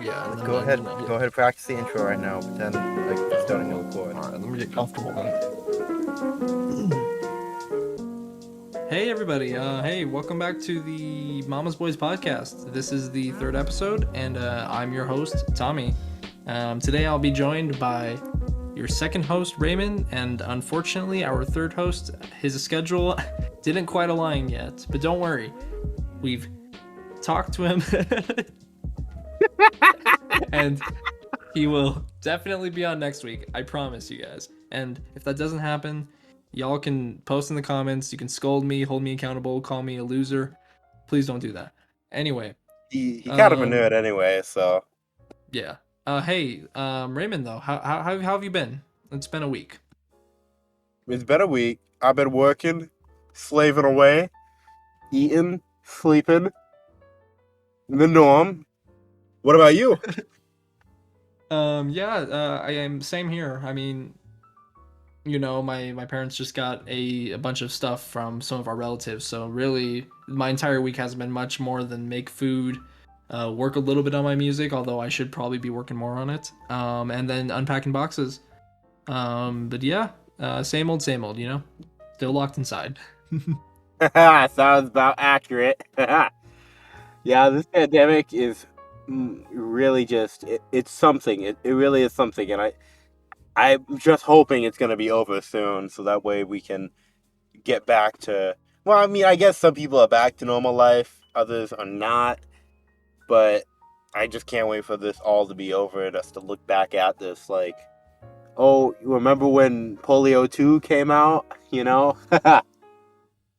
Yeah, and then Go ahead. yeah. Go ahead. Practice the intro right now. Pretend like you're starting to record. All right, let me get comfortable then. Hey everybody, hey, welcome back to the Mama's Boys podcast. This is the third episode, and I'm your host, Tommy. Today I'll be joined by your second host, Raymond, and unfortunately our third host, his schedule didn't quite align yet, but don't worry, we've talked to him, and he will definitely be on next week, I promise you guys. And if that doesn't happen, y'all can post in the comments. You can scold me, hold me accountable, call me a loser. Please don't do that. Anyway, He kind of a nerd anyway, so. yeah. Hey, Raymond though, how have you been? It's been a week. It's been a week. I've been working, slaving away, eating, sleeping. The norm. What about you? Yeah, I am same here. I mean, you know, my parents just got a bunch of stuff from some of our relatives, so really my entire week has been much more than make food, work a little bit on my music, although I should probably be working more on it, and then unpacking boxes. But yeah, same old, you know, still locked inside. Sounds about accurate. Yeah, this pandemic is really just, it's something. It really is something, and I'm just hoping it's going to be over soon, so that way we can get back to, well, I mean, I guess some people are back to normal life, others are not, but I just can't wait for this all to be over and us to look back at this like, oh, you remember when Polio 2 came out, you know?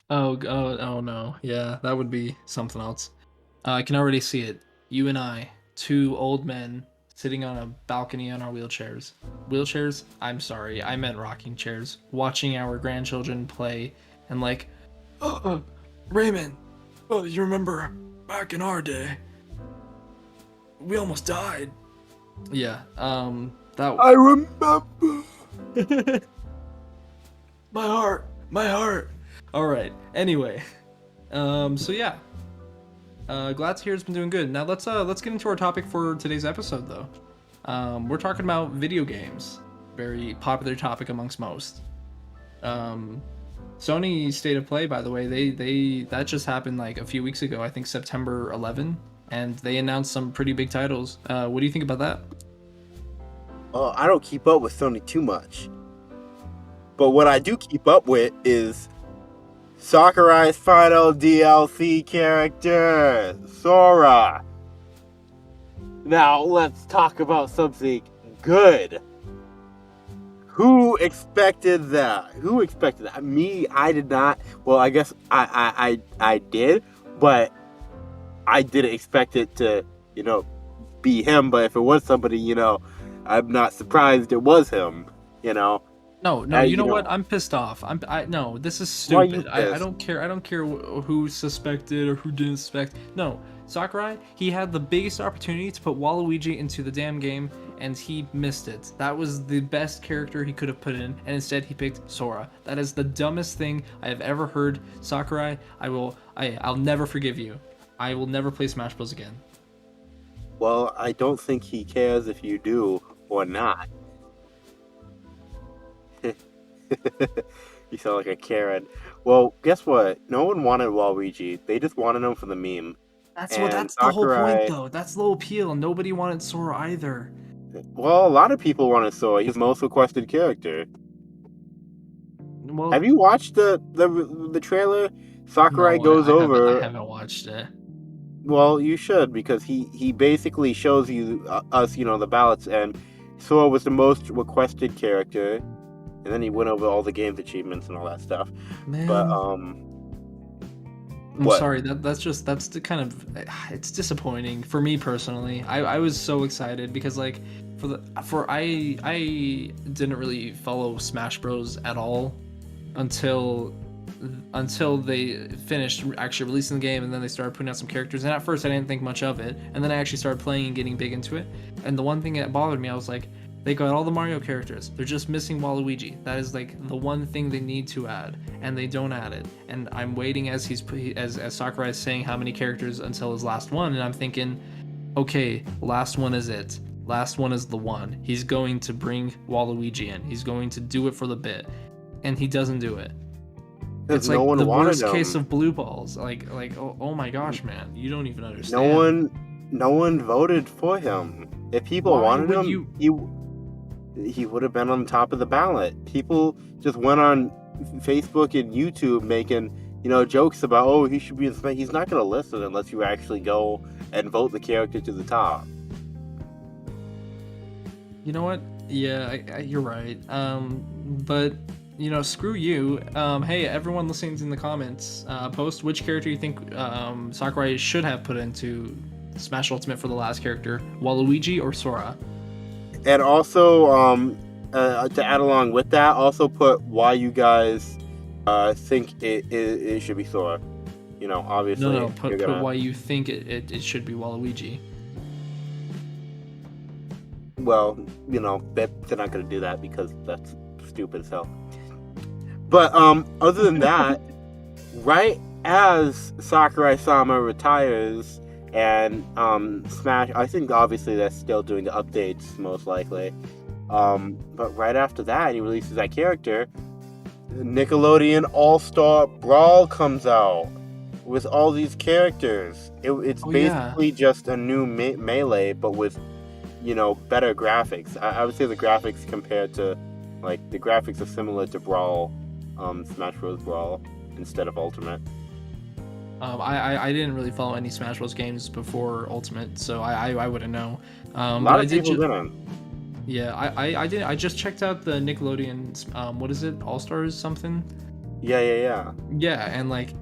Oh no, yeah, that would be something else. I can already see it. You and I, two old men sitting on a balcony on our wheelchairs. Wheelchairs? I'm sorry, I meant rocking chairs. Watching our grandchildren play and like, Raymond, you remember back in our day, we almost died. Yeah, that. I remember. My heart. All right. Anyway, so yeah. Glad to hear it's been doing good. Now let's get into our topic for today's episode though. We're talking about video games, very popular topic amongst most. Sony State of Play, by the way, they that just happened like a few weeks ago. I think September 11, and they announced some pretty big titles. What do you think about that? Oh, I don't keep up with Sony too much, but what I do keep up with is Sakurai's final DLC character, Sora. Now, let's talk about something good. Who expected that? Who expected that? Me, I did not. Well, I guess I did, but I didn't expect it to, be him. But if it was somebody, I'm not surprised it was him, No, you know what? I'm pissed off. No, this is Why you stupid. I pissed? don't care. I don't care who suspected or who didn't suspect. No, Sakurai, he had the biggest opportunity to put Waluigi into the damn game, and he missed it. That was the best character he could have put in, and instead he picked Sora. That is the dumbest thing I have ever heard. Sakurai, I'll never forgive you. I will never play Smash Bros. Again. Well, I don't think he cares if you do or not. You sound like a Karen. Well, guess what? No one wanted Waluigi. They just wanted him for the meme. That's And the whole point, Sakurai. though. That's the whole appeal. Nobody wanted Sora either. Well, a lot of people wanted Sora. He's the most requested character. Well, Have you watched the trailer? Sakurai no, goes I over. haven't watched it. Well, you should, because he basically shows you us, the ballots, and Sora was the most requested character, and then he went over all the games achievements and all that stuff. Man, But I'm what? sorry. That's the kind of, it's disappointing for me personally. I was so excited because like I didn't really follow Smash Bros at all until they finished actually releasing the game, and then they started putting out some characters, and at first I didn't think much of it, and then I actually started playing and getting big into it, and the one thing that bothered me, I was like, they got all the Mario characters, they're just missing Waluigi. That is like the one thing they need to add, and they don't add it, and I'm waiting as Sakurai is saying how many characters until his last one, and I'm thinking, okay, last one is it. Last one is the one. He's going to bring Waluigi in. He's going to do it for the bit, and he doesn't do it. Because It's no like one the wanted worst case him. of blue balls. Like oh my gosh, man, you don't even No understand. no one voted for him. If people Why wanted would him, you? he would have been on top of the ballot. People just went on Facebook and YouTube making, jokes about, oh, he should be in space. He's not going to listen unless you actually go and vote the character to the top. You know what? Yeah, you're right. But screw you. Hey, everyone listening in the comments, post which character you think Sakurai should have put into Smash Ultimate for the last character, Waluigi or Sora. And also, to add along with that, also put why you guys think it should be Sora. No, Obviously, no, you're put gonna. why you think it should be Waluigi. Well, they're not gonna do that because that's stupid as hell. But other than that, right as Sakurai-sama retires and Smash, I think obviously they're still doing the updates most likely. But right after that, he releases that character. Nickelodeon All-Star Brawl comes out with all these characters. It's Oh yeah. basically just a new Melee, but with better graphics. I would say the graphics compared to the graphics are similar to Brawl, Smash Bros. Brawl instead of Ultimate. I didn't really follow any Smash Bros games before Ultimate, so I wouldn't know. A But lot I of did. people didn't. Yeah, I did. I just checked out the Nickelodeon. What is it? All Stars something. Yeah. Yeah, and like,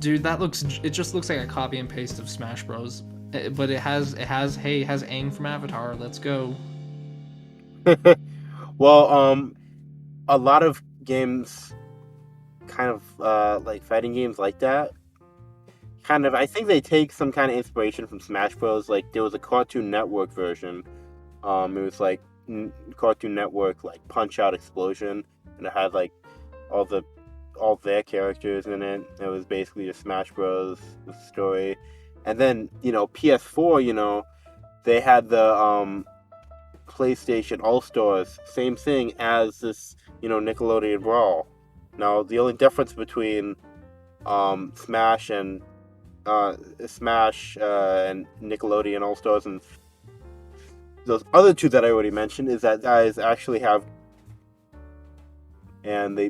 dude, it just looks like a copy and paste of Smash Bros. But it has Aang from Avatar. Let's go. Well, a lot of games, kind of like fighting games like that, kind of. I think they take some kind of inspiration from Smash Bros. Like there was a Cartoon Network version. It was like Cartoon Network, like Punch Out Explosion, and it had like all their characters in it. It was basically just Smash Bros. Story. And then PS4, they had the PlayStation All Stars, same thing as this Nickelodeon Brawl. Now the only difference between Smash and Nickelodeon All Stars and those other two that I already mentioned is that guys actually have, and they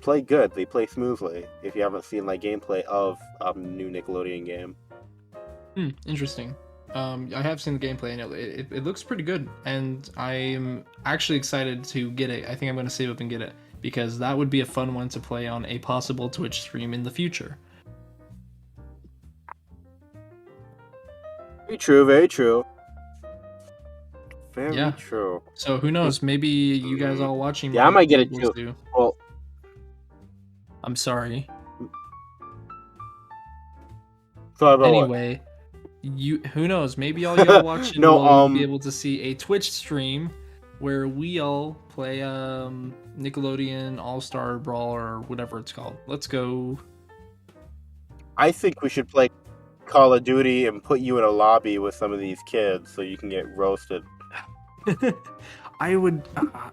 play good. They play smoothly. If you haven't seen gameplay of new Nickelodeon game. Interesting. I have seen the gameplay and it looks pretty good, and I'm actually excited to get it. I think I'm going to save up and get it because that would be a fun one to play on a possible Twitch stream in the future. Very true. Very true. Very Yeah. true. So who knows? Maybe you guys all watching Yeah, I might get be it able too. to. Well, I'm sorry. sorry about what? Anyway, who knows? Maybe all y'all watching No, will be able to see a Twitch stream where we all play Nickelodeon All-Star Brawl or whatever it's called. Let's go. I think we should play Call of Duty and put you in a lobby with some of these kids so you can get roasted. I would.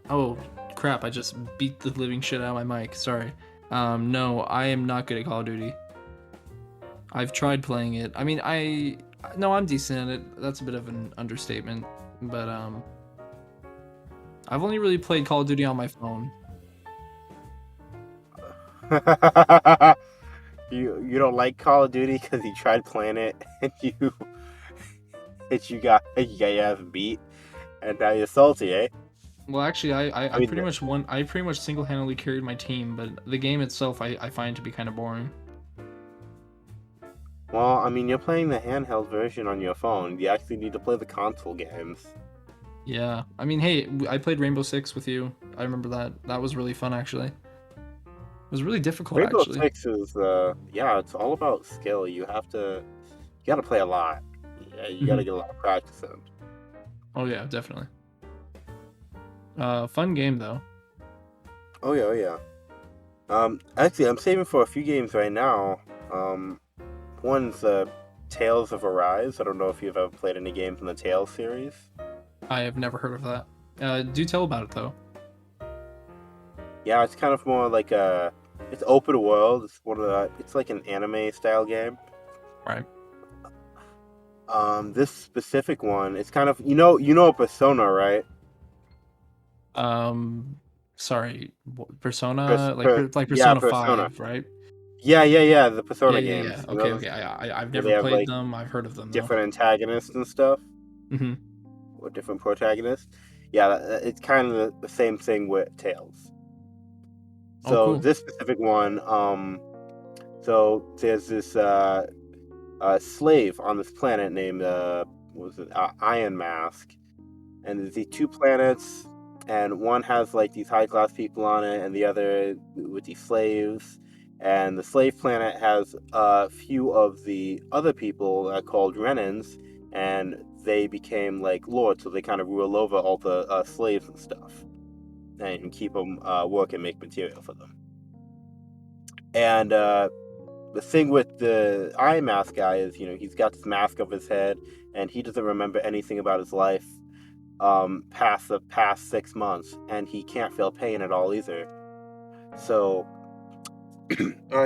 Oh crap! I just beat the living shit out of my mic. Sorry. No, I am not good at Call of Duty. I've tried playing it. I mean, no, I'm decent at it. That's a bit of an understatement. But I've only really played Call of Duty on my phone. You don't like Call of Duty because you tried playing it and you got your ass beat, and now you're salty, eh? Well, actually, I mean, pretty much won. I pretty much single-handedly carried my team, but the game itself, I find to be kind of boring. well, I mean, you're playing the handheld version on your phone. You actually need to play the console games. Yeah, I mean, hey, I played Rainbow Six with you. I remember that. That was really fun, actually. It was really difficult, Rainbow actually. Six is, yeah, it's all about skill. You gotta play a lot. Yeah, you gotta get a lot of practice in. Oh yeah, definitely. Fun game though. Oh yeah. Actually, I'm saving for a few games right now. One's Tales of Arise. I don't know if you've ever played any games in the Tales series. I have never heard of that. Do tell about it though. Yeah, it's kind of more like it's open world. It's like an anime style game. Right. This specific one, it's kind of you know Persona, right? Sorry, Persona, like Yeah, Persona Persona. 5, right? Yeah. The Yeah, Persona yeah, yeah. games. You know, Okay, okay. I've where never they have played like them. I've heard of them though. different antagonists and stuff, Mm-hmm. or different protagonists. Yeah, it's kind of the same thing with Tales. Oh, So cool. this specific one, so there's this slave on this planet named what was it, Iron Mask, and there's these two planets, and one has like these high class people on it, and the other with these slaves. And the slave planet has a few of the other people called Renans, and they became like lords, so they kind of rule over all the slaves and stuff, and keep them work and make material for them. And the thing with the eye mask guy is, he's got this mask over his head, and he doesn't remember anything about his life past the past 6 months, and he can't feel pain at all either. So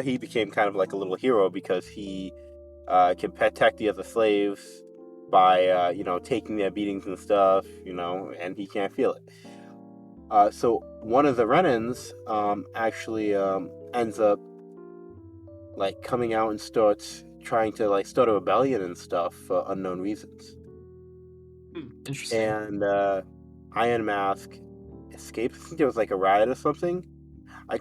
he became kind of like a little hero because he can protect the other slaves by taking their beatings and stuff, and he can't feel it. So one of the Renans actually ends up like coming out and starts trying to like start a rebellion and stuff for unknown reasons. Interesting. And Iron Mask escapes. I think there was like a riot or something. I,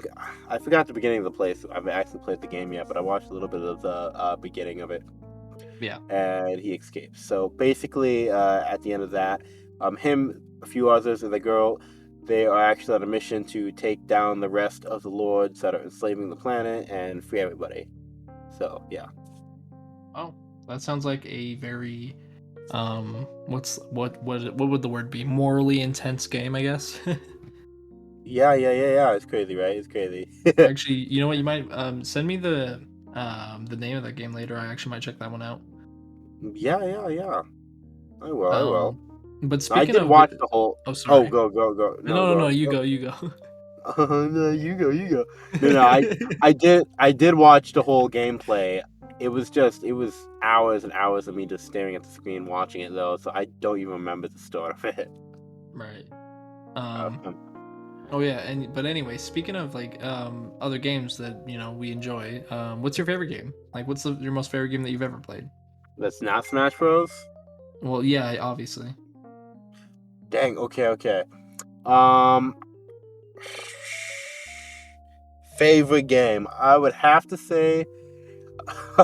I forgot the beginning of the play. So I haven't actually played the game yet, but I watched a little bit of the beginning of it. Yeah. And he escapes. So basically, at the end of that, him, a few others, and the girl, they are actually on a mission to take down the rest of the lords that are enslaving the planet and free everybody. So yeah. Oh, that sounds like a very what would the word be? Morally intense game, I guess. Yeah. It's crazy, right? It's crazy. Actually, you know what? You might send me the name of that game later. I actually might check that one out. Yeah. I will. Um, but I speaking did of watch the whole. oh, Oh, sorry. go. No, No, no, no, go. you No, go, you go. no, you go. No. I did watch the whole gameplay. It was hours and hours of me just staring at the screen watching it though, so I don't even remember the start of it. Right. Uh, Um, oh yeah, but anyway, speaking of like other games that, we enjoy, what's your favorite game? Like what's your most favorite game that you've ever played? that's not Smash Bros. Well, yeah, obviously. Dang. Okay. Um, favorite game. I would have to say.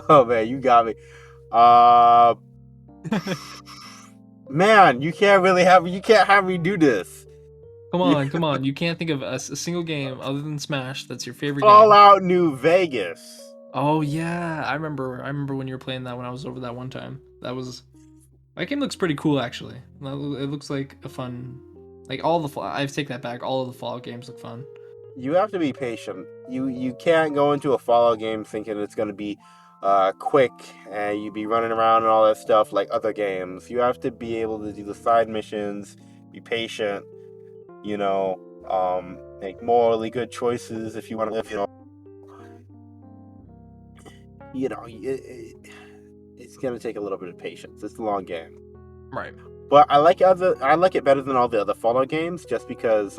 Oh man, you got me. Uh, Man, you can't have me do this. Come You, on, come on. You can't think of a single game other than Smash that's your favorite game. Fallout New Vegas. Oh yeah, I remember when you were playing that when I was over that one time. That game looks pretty cool actually. It looks like a fun, like I take that back. All of the Fallout games look fun. You have to be patient. You can't go into a Fallout game thinking it's gonna be quick and you be running around and all that stuff like other games. You have to be able to do the side missions, be patient, make morally good choices if you want to live. It's gonna take a little bit of patience. It's a long game. Right. But I like it better than all the other Fallout games just because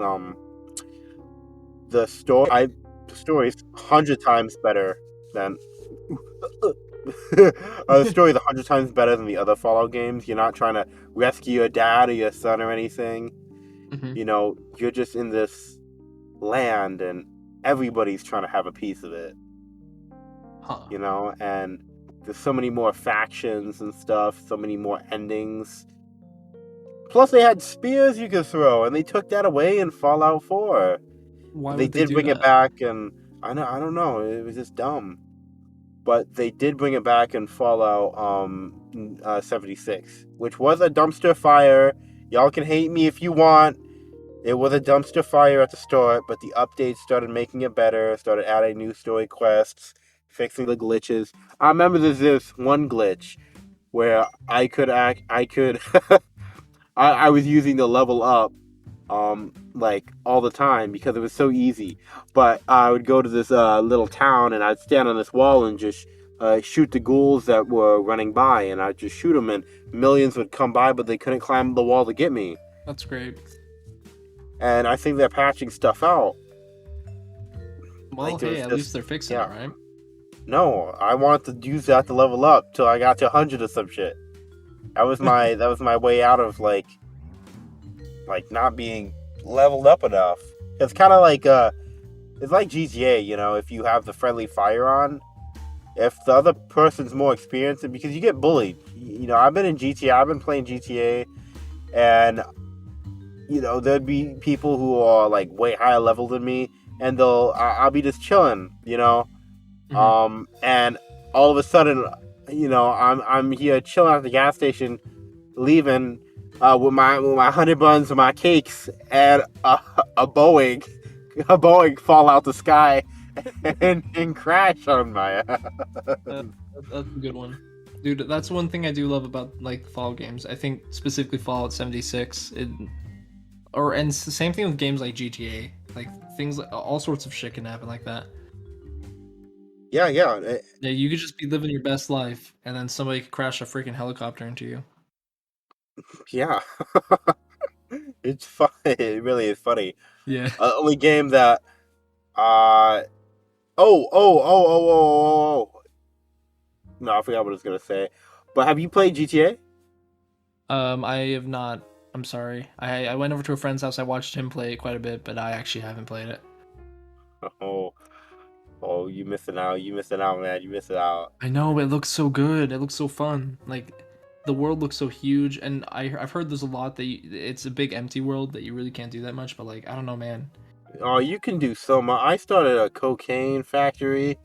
the story is 100 times better than the story is 100 times better than the other Fallout games. You're not trying to rescue your dad or your son or anything. Mm-hmm. You're just in this land and everybody's trying to have a piece of it. Huh. And there's so many more factions and stuff, so many more endings. Plus, they had spears you could throw, and they took that away in Fallout 4. Why They would they did do bring it that? back, and I don't know, it was just dumb. But they did bring it back in Fallout 76, which was a dumpster fire. Y'all can hate me if you want. It was a dumpster fire at the start, but the updates started making it better, started adding new story quests, fixing the glitches. I remember there's this one glitch where I was using the level up like all the time because it was so easy. But I would go to this little town and I'd stand on this wall and just shoot the ghouls that were running by, and I'd just shoot them, and millions would come by, but they couldn't climb the wall to get me. That's great. And I think they're patching stuff out. Well, Like, hey, there's at just- least they're fixing yeah. it, right? No, I wanted to use that to level up till I got to 100 or some shit. That was my way out of like not being leveled up enough. It's kind of like it's like GTA, you know, if you have the friendly fire on, if the other person's more experienced, because you get bullied. You know, I've been in GTA, I've been playing GTA, and you know, there'd be people who are like way higher level than me, and I'll be just chilling, you know, and all of a sudden, you know, I'm here chilling at the gas station, leaving with my honey buns and my cakes, and a Boeing fall out the sky and crash on my ass. That's a good one, dude. That's one thing I do love about like Fall games. I think specifically Fallout 76. And it's the same thing with games like GTA. Like things like all sorts of shit can happen like that. Yeah. Yeah, you could just be living your best life, and then somebody could crash a freaking helicopter into you. Yeah. It's fun. It really is funny. Yeah. Only game that oh. No, I forgot what I was gonna say. But have you played GTA? I have not. I'm sorry. I went over to a friend's house. I watched him play it quite a bit, but I actually haven't played it. Oh, you missing out. You missing out, man. You missing out. I know, it looks so good. It looks so fun. Like the world looks so huge, and I've heard there's a lot that it's a big empty world that you really can't do that much. But like I don't know, man. Oh, you can do so much. I started a cocaine factory.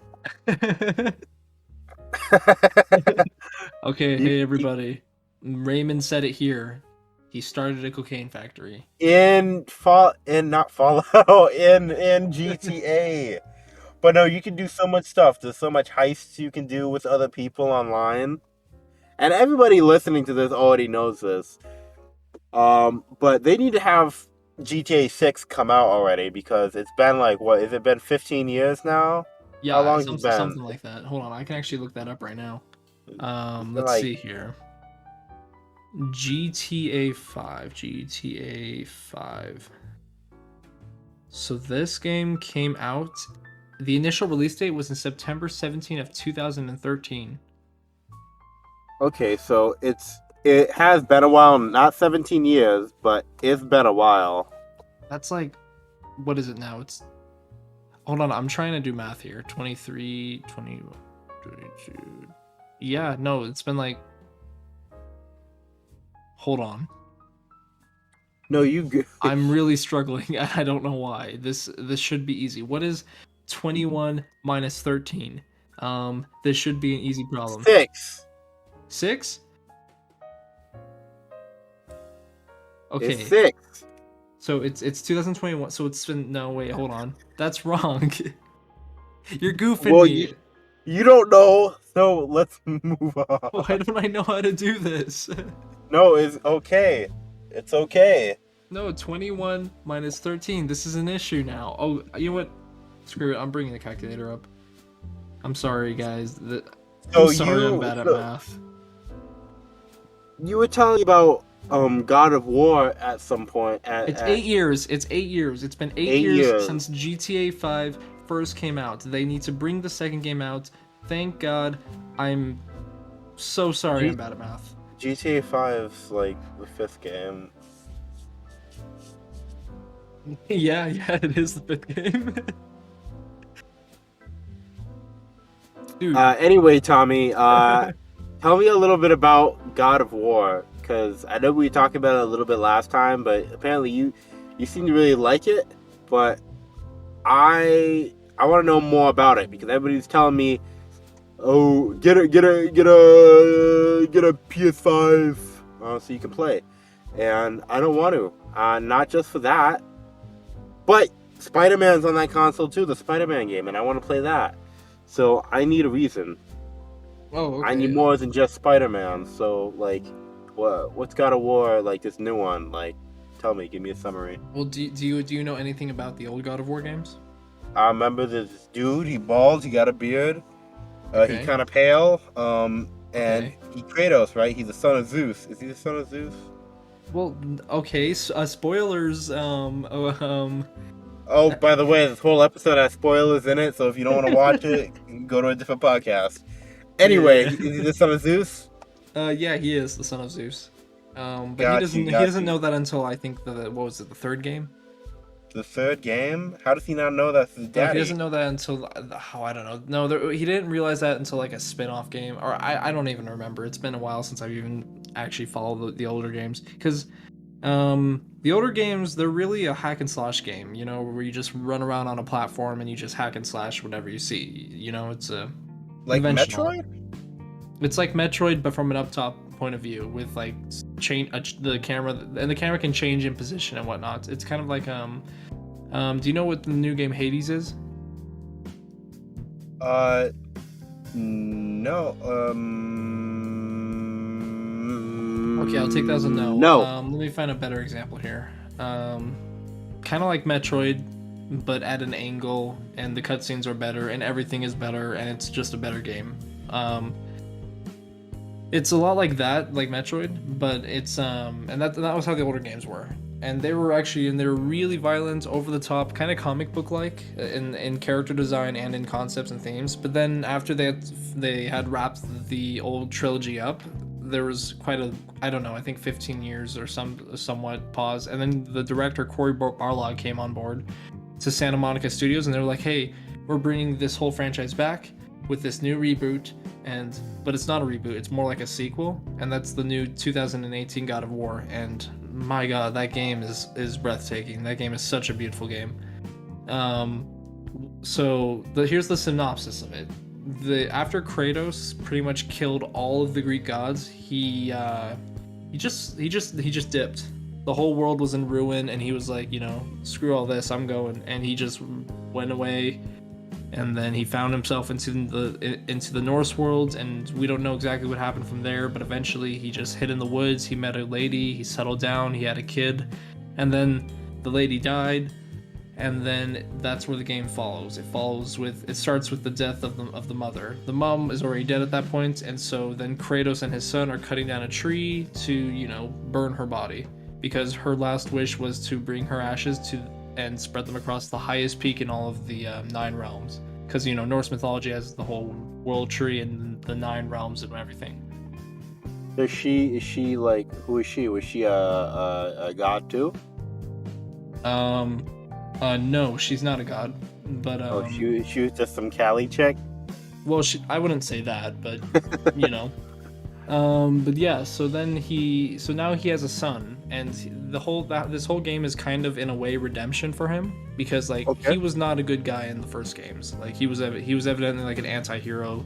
Okay, You- hey everybody. Raymond said it here. He started a cocaine factory. not Fallout in GTA. But no, you can do so much stuff. There's so much heists you can do with other people online. And everybody listening to this already knows this. But they need to have GTA 6 come out already, because it's been like, what, has it been 15 years now? Yeah, How long has it been? something like that. Hold on, I can actually look that up right now. Let's like- see here. GTA 5. GTA 5. So this game came out. The initial release date was in September 17 of 2013. Okay, so it has been a while, not 17 years, but it's been a while. That's like, what is it now? Hold on, I'm trying to do math here. 23, 20, 22. Yeah, no, it's been like, hold on. No, you. I'm really struggling. I don't know why. This should be easy. What is 21 minus 13? This should be an easy problem. 6. 6? Okay. It's 6. So it's 2021. So it's been no wait, hold on. That's wrong. You're goofing Well, me. You don't know, so let's move on. Why don't I know how to do this? No, it's okay. It's okay. No, 21 minus 13. This is an issue now. Oh, you know what? Screw it. I'm bringing the calculator up. I'm sorry, guys. I'm sorry I'm bad at math. You were telling me about God of War at some point. It's 8 years. It's 8 years. It's been 8 years since GTA 5 first came out. They need to bring the second game out. Thank God. I'm so sorry I'm bad at math. GTA 5's like the 5th game. Yeah, it is the 5th game. Dude. Anyway, Tommy, tell me a little bit about God of War, because I know we talked about it a little bit last time, but apparently you seem to really like it. But I want to know more about it, because everybody's telling me, oh, get a PS5 so you can play, and I don't want to. Not just for that, but Spider-Man's on that console too, the Spider-Man game, and I want to play that. So I need a reason. Oh, I need okay. more than just Spider-Man. So like, what's God of War like this new one? Like, tell me, give me a summary. Well, do you know anything about the old God of War games? I remember this dude. He bald. He got a beard. He Okay. kind of pale. And Okay. he Kratos, right? He's the son of Zeus. Is he the son of Zeus? Well, okay. Spoilers. Oh, by the way, this whole episode has spoilers in it. So if you don't want to watch it, you can go to a different podcast. Yeah, Anyway, yeah. is he the son of Zeus? Yeah, he is the son of Zeus. But he Got doesn't you, he got doesn't you. know that until I think what was it, the third game? The third game? How does he not know that's his No, he daddy? doesn't know that until I don't know. No, he didn't realize that until like a spin-off game, or I don't even remember. It's been a while since I've even actually followed the older games because the older games they're really a hack and slash game. You know, where you just run around on a platform and you just hack and slash whatever you see. You know, it's a Like conventional. Metroid? It's like Metroid, but from an up top point of view, with like the camera, and the camera can change in position and whatnot. It's kind of like do you know what the new game Hades is? Uh, no. Okay, I'll take that as a no. No. Let me find a better example here. Kind of like Metroid, but at an angle, and the cutscenes are better, and everything is better, and it's just a better game. It's a lot like that, like Metroid, but it's and that was how the older games were, and they were really violent, over the top, kind of comic book like in character design and in concepts and themes. But then after they had wrapped the old trilogy up, there was quite a, I don't know, I think 15 years or somewhat pause, and then the director Cory Barlog came on board to Santa Monica Studios, and they were like, hey, we're bringing this whole franchise back with this new reboot, but it's not a reboot, it's more like a sequel, and that's the new 2018 God of War. And my god, that game is breathtaking. That game is such a beautiful game. Here's the synopsis of it. After Kratos pretty much killed all of the Greek gods, he just dipped. The whole world was in ruin, and he was like, screw all this, I'm going. And he just went away, and then he found himself into the Norse world, and we don't know exactly what happened from there, but eventually he just hid in the woods. He met a lady, he settled down, he had a kid, and then the lady died, and then that's where the game follows. It starts with the death of the mother. The mom is already dead at that point, and so then Kratos and his son are cutting down a tree to, burn her body, because her last wish was to bring her ashes to and spread them across the highest peak in all of the 9 realms. Because Norse mythology has the whole world tree and the 9 realms and everything. Is she like, who is she? Was she a god too? No, she's not a god, but She was just some Cali chick. well, I wouldn't say that, but you know. But yeah, so now he has a son, and this whole game is kind of in a way redemption for him, because like Okay. he was not a good guy in the first games. Like he was evidently like an anti-hero.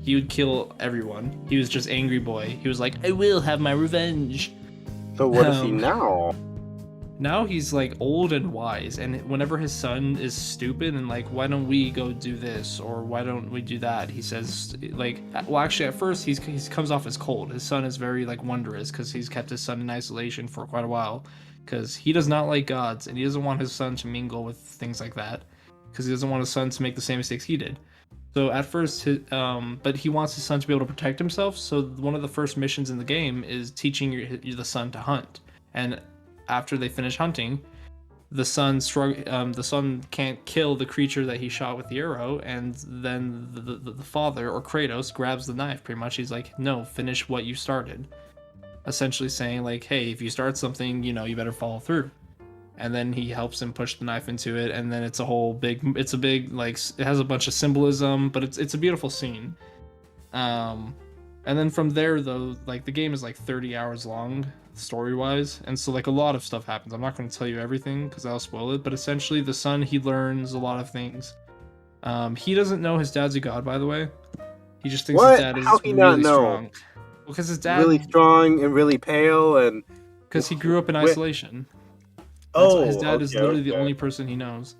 He would kill everyone. He was just angry boy. He was like, I will have my revenge. So what is he Um, now? Now he's like old and wise, and whenever his son is stupid and like, why don't we go do this, or why don't we do that, he says like, well, actually at first he comes off as cold. His son is very like wondrous, because he's kept his son in isolation for quite a while, because he does not like gods, and he doesn't want his son to mingle with things like that, because he doesn't want his son to make the same mistakes he did. So at first, but he wants his son to be able to protect himself. So one of the first missions in the game is teaching the son to hunt. And after they finish hunting, the son can't kill the creature that he shot with the arrow, and then the father, or Kratos, grabs the knife. Pretty much, he's like, "No, finish what you started." Essentially saying like, "Hey, if you start something, you better follow through." And then he helps him push the knife into it, and then it's a big like, it has a bunch of symbolism, but it's a beautiful scene. And then from there, though, like the game is like 30 hours long story wise, and so like a lot of stuff happens. I'm not going to tell you everything because I'll spoil it, but essentially the son, he learns a lot of things. He doesn't know his dad's a god, by the way. He just thinks his What? dad How is he not really know? strong, because his Really dad, strong and really pale and. because he grew up in Wh- isolation. His Oh, dad is okay, literally the okay. only person he knows.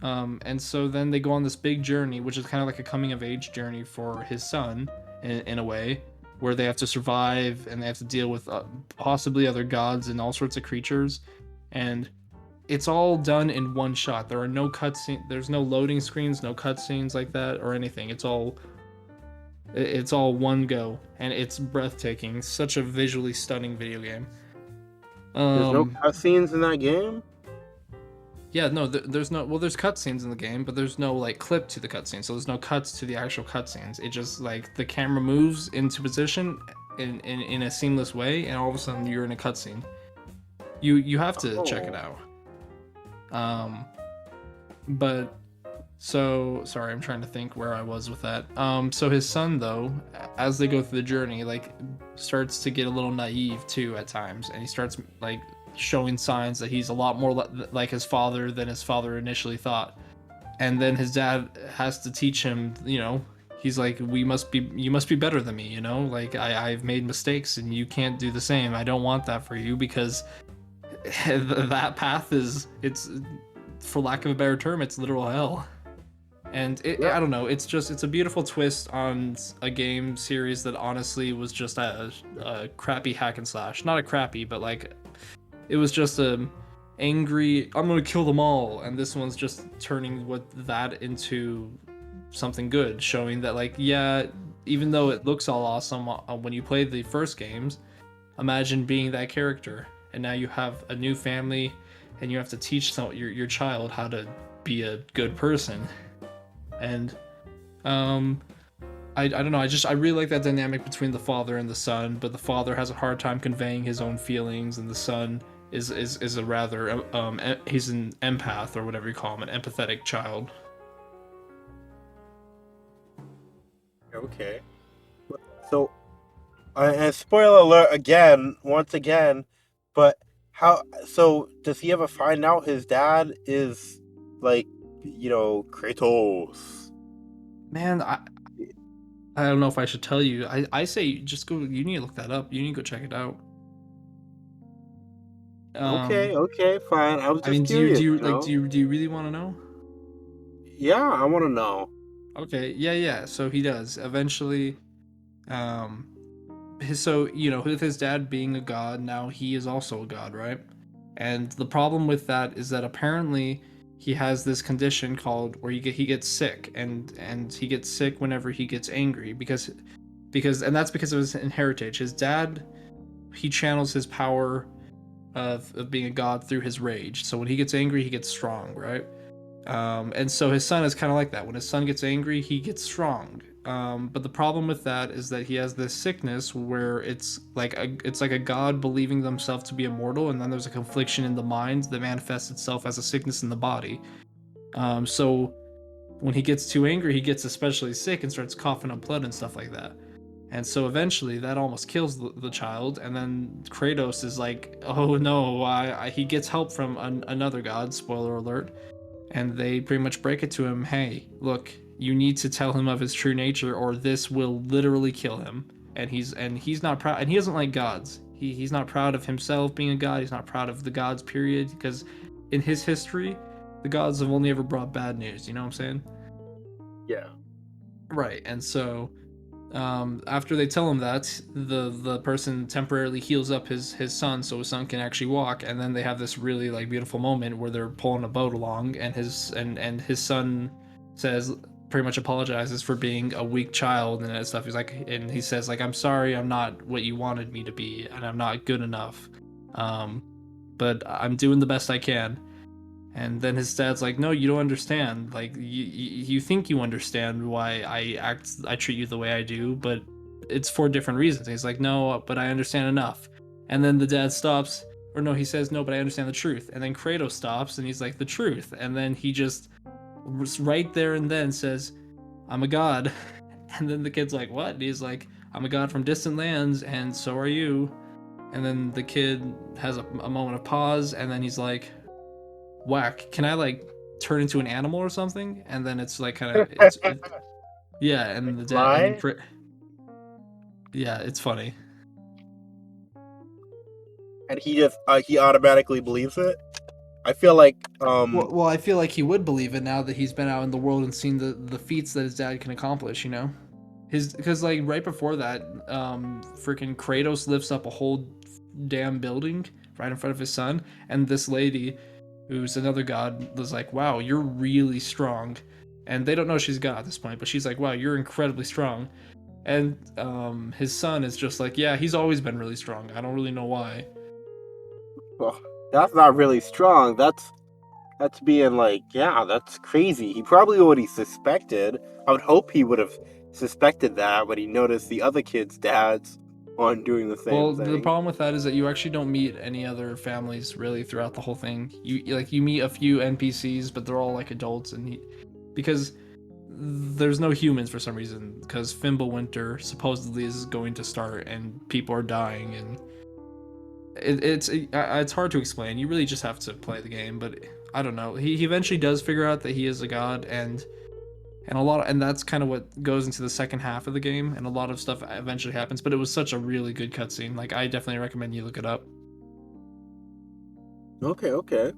And so then they go on this big journey, which is kind of like a coming of age journey for his son, in a way, where they have to survive and they have to deal with possibly other gods and all sorts of creatures, and it's all done in one shot. There are no cutscene, there's no loading screens, no cutscenes like that or anything. It's all one go, and it's breathtaking. Such a visually stunning video game. There's no Um, cutscenes in that game? Yeah, no, there's no. Well, there's cutscenes in the game, but there's no like clip to the cutscene, so there's no cuts to the actual cutscenes. It just like the camera moves into position in a seamless way, and all of a sudden you're in a cutscene. You have to check it Oh. out. But so sorry, I'm trying to think where I was with that. So his son though, as they go through the journey, like starts to get a little naive too at times, and he starts like showing signs that he's a lot more like his father than his father initially thought. And then his dad has to teach him, he's like, you must be better than me, like I've made mistakes and you can't do the same. I don't want that for you, because that path it's, for lack of a better term, it's literal hell. And Yeah. I don't know, it's a beautiful twist on a game series that honestly was just a crappy hack and slash. Not a crappy, but like it was just a angry, I'm gonna kill them all, and this one's just turning that into something good, showing that like, yeah, even though it looks all awesome when you play the first games, imagine being that character, and now you have a new family, and you have to teach your child how to be a good person. And I don't know, I really like that dynamic between the father and the son, but the father has a hard time conveying his own feelings, and the son is a rather he's an empath, or whatever you call him, an empathetic child. Okay. So, and spoiler alert again, once again, but how? So, does he ever find out his dad is like, Kratos? Man, I don't know if I should tell you. I say just go, you need to look that up, you need to go check it out. Okay, okay, fine. I was I just mean, do you curious, do you you like know? do you really want to know? Yeah, I want to know. Okay, yeah, so he does eventually. um so with his dad being a god, now he is also a god, right? And the problem with that is that apparently he has this condition called, where he gets sick, and he gets sick whenever he gets angry, because and that's because of his heritage. His dad, he channels his power of being a god through his rage. So when he gets angry, he gets strong, right? And so his son is kind of like that. When his son gets angry, he gets strong. But the problem with that is that he has this sickness where it's like a god believing themselves to be immortal, and then there's a confliction in the mind that manifests itself as a sickness in the body. So when he gets too angry, he gets especially sick and starts coughing up blood and stuff like that. And so eventually that almost kills the child, and then Kratos is like, oh no, he gets help from another god, spoiler alert, and they pretty much break it to him, hey, look, you need to tell him of his true nature, or this will literally kill him. And he's not proud, and he doesn't like gods. He's not proud of himself being a god. He's not proud of the gods, period, because in his history, the gods have only ever brought bad news, you know what I'm saying? Yeah. Right. And so after they tell him that, the person temporarily heals up his son, so his son can actually walk, and then they have this really like beautiful moment where they're pulling a boat along, and his son says, pretty much apologizes for being a weak child and that stuff. He's like, and he says like, I'm sorry, I'm not what you wanted me to be, and I'm not good enough, um but I'm doing the best I can. And then his dad's like, no, you don't understand. Like, you think you understand why I treat you the way I do, but it's for different reasons. And he's like, no, but I understand enough. And then the dad stops, or no, he says, no, but I understand the truth. And then Kratos stops, and he's like, the truth. And then he just right there and then says, I'm a god. And then the kid's like, what? And he's like, I'm a god from distant lands, and so are you. And then the kid has a moment of pause, and then he's like, whack, can I like turn into an animal or something? And then it's like kind of yeah, and the dad, and then Lie? yeah, it's funny. And he just he automatically believes it? I feel like Well, I feel like he would believe it now that he's been out in the world and seen the feats that his dad can accomplish. You know, because like right before that, freaking Kratos lifts up a whole damn building right in front of his son, and this lady, who's another god, was like, "Wow, you're really strong," and they don't know she's God at this point, but she's like, "Wow, you're incredibly strong," and his son is just like, "Yeah, he's always been really strong. I don't really know why." well, that's not really strong. That's being like, yeah, that's crazy. He probably already suspected. I would hope he would have suspected that when he noticed the other kids' dads aren't doing the same Well, the thing. problem with that is that you actually don't meet any other families really throughout the whole thing. You meet a few NPCs, but they're all like adults, and because there's no humans for some reason. Because Fimbulwinter supposedly is going to start, and people are dying, and it's hard to explain. You really just have to play the game, but I don't know. He eventually does figure out that he is a god, and and that's kind of what goes into the second half of the game, and a lot of stuff eventually happens. But it was such a really good cutscene. Like I definitely recommend you look it up. Okay, okay.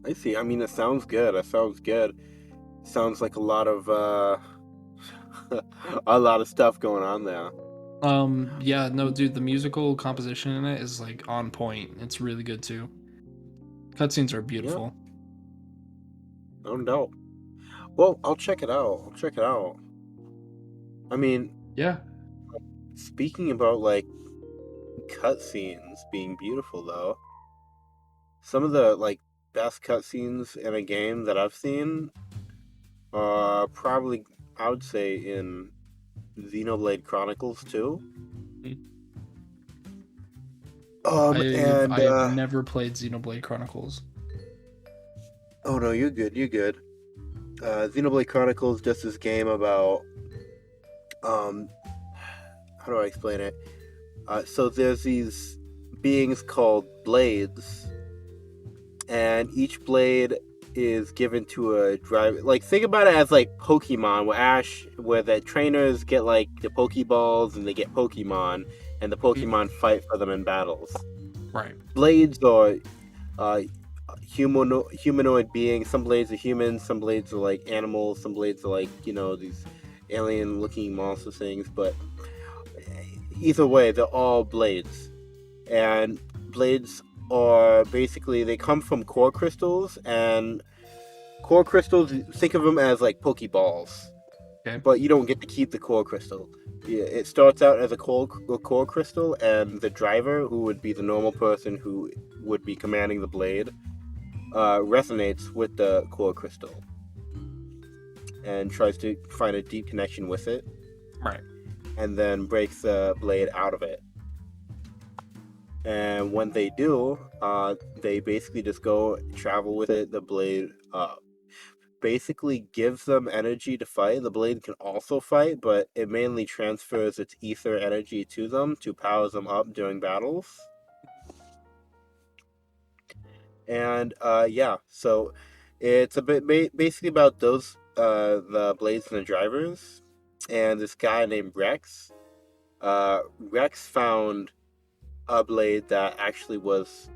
I see. I mean, it sounds good. It sounds good. Sounds like a lot of a lot of stuff going on there. Yeah, no, dude, the musical composition in it is like on point. It's really good too. Cutscenes are Yeah, beautiful. no doubt. Well, I'll check it out. I'll check it out. I mean, Yeah. speaking about like cutscenes being beautiful though, some of the like best cutscenes in a game that I've seen are probably I would say in Xenoblade Chronicles too. I've And I've never played Xenoblade Chronicles. oh no, you're good, you're good. Xenoblade Chronicles just this game about um how do I explain it? So there's these beings called blades, and each blade is given to a driver. Like think about it as like Pokemon, where the trainers get like the Pokeballs and they get Pokemon, and the Pokemon fight for them in battles. Right. Blades are uh, humanoid beings. Some blades are humans, some blades are like animals, some blades are like these alien-looking monster things. But either way, they're all blades, and blades are basically they come from core crystals, and core crystals, think of them as like Pokeballs, Okay. but you don't get to keep the core crystal. Yeah, it starts out as a core crystal, and the driver, who would be the normal person who would be commanding the blade, resonates with the core crystal and tries to find a deep connection with it, Right. and then breaks the blade out of it. And when they do, they basically just go travel with it. The blade basically gives them energy to fight. The blade can also fight, but it mainly transfers its ether energy to them to power them up during battles. And yeah, so it's a bit basically about those the blades and the drivers, and this guy named Rex. Rex found a blade that actually was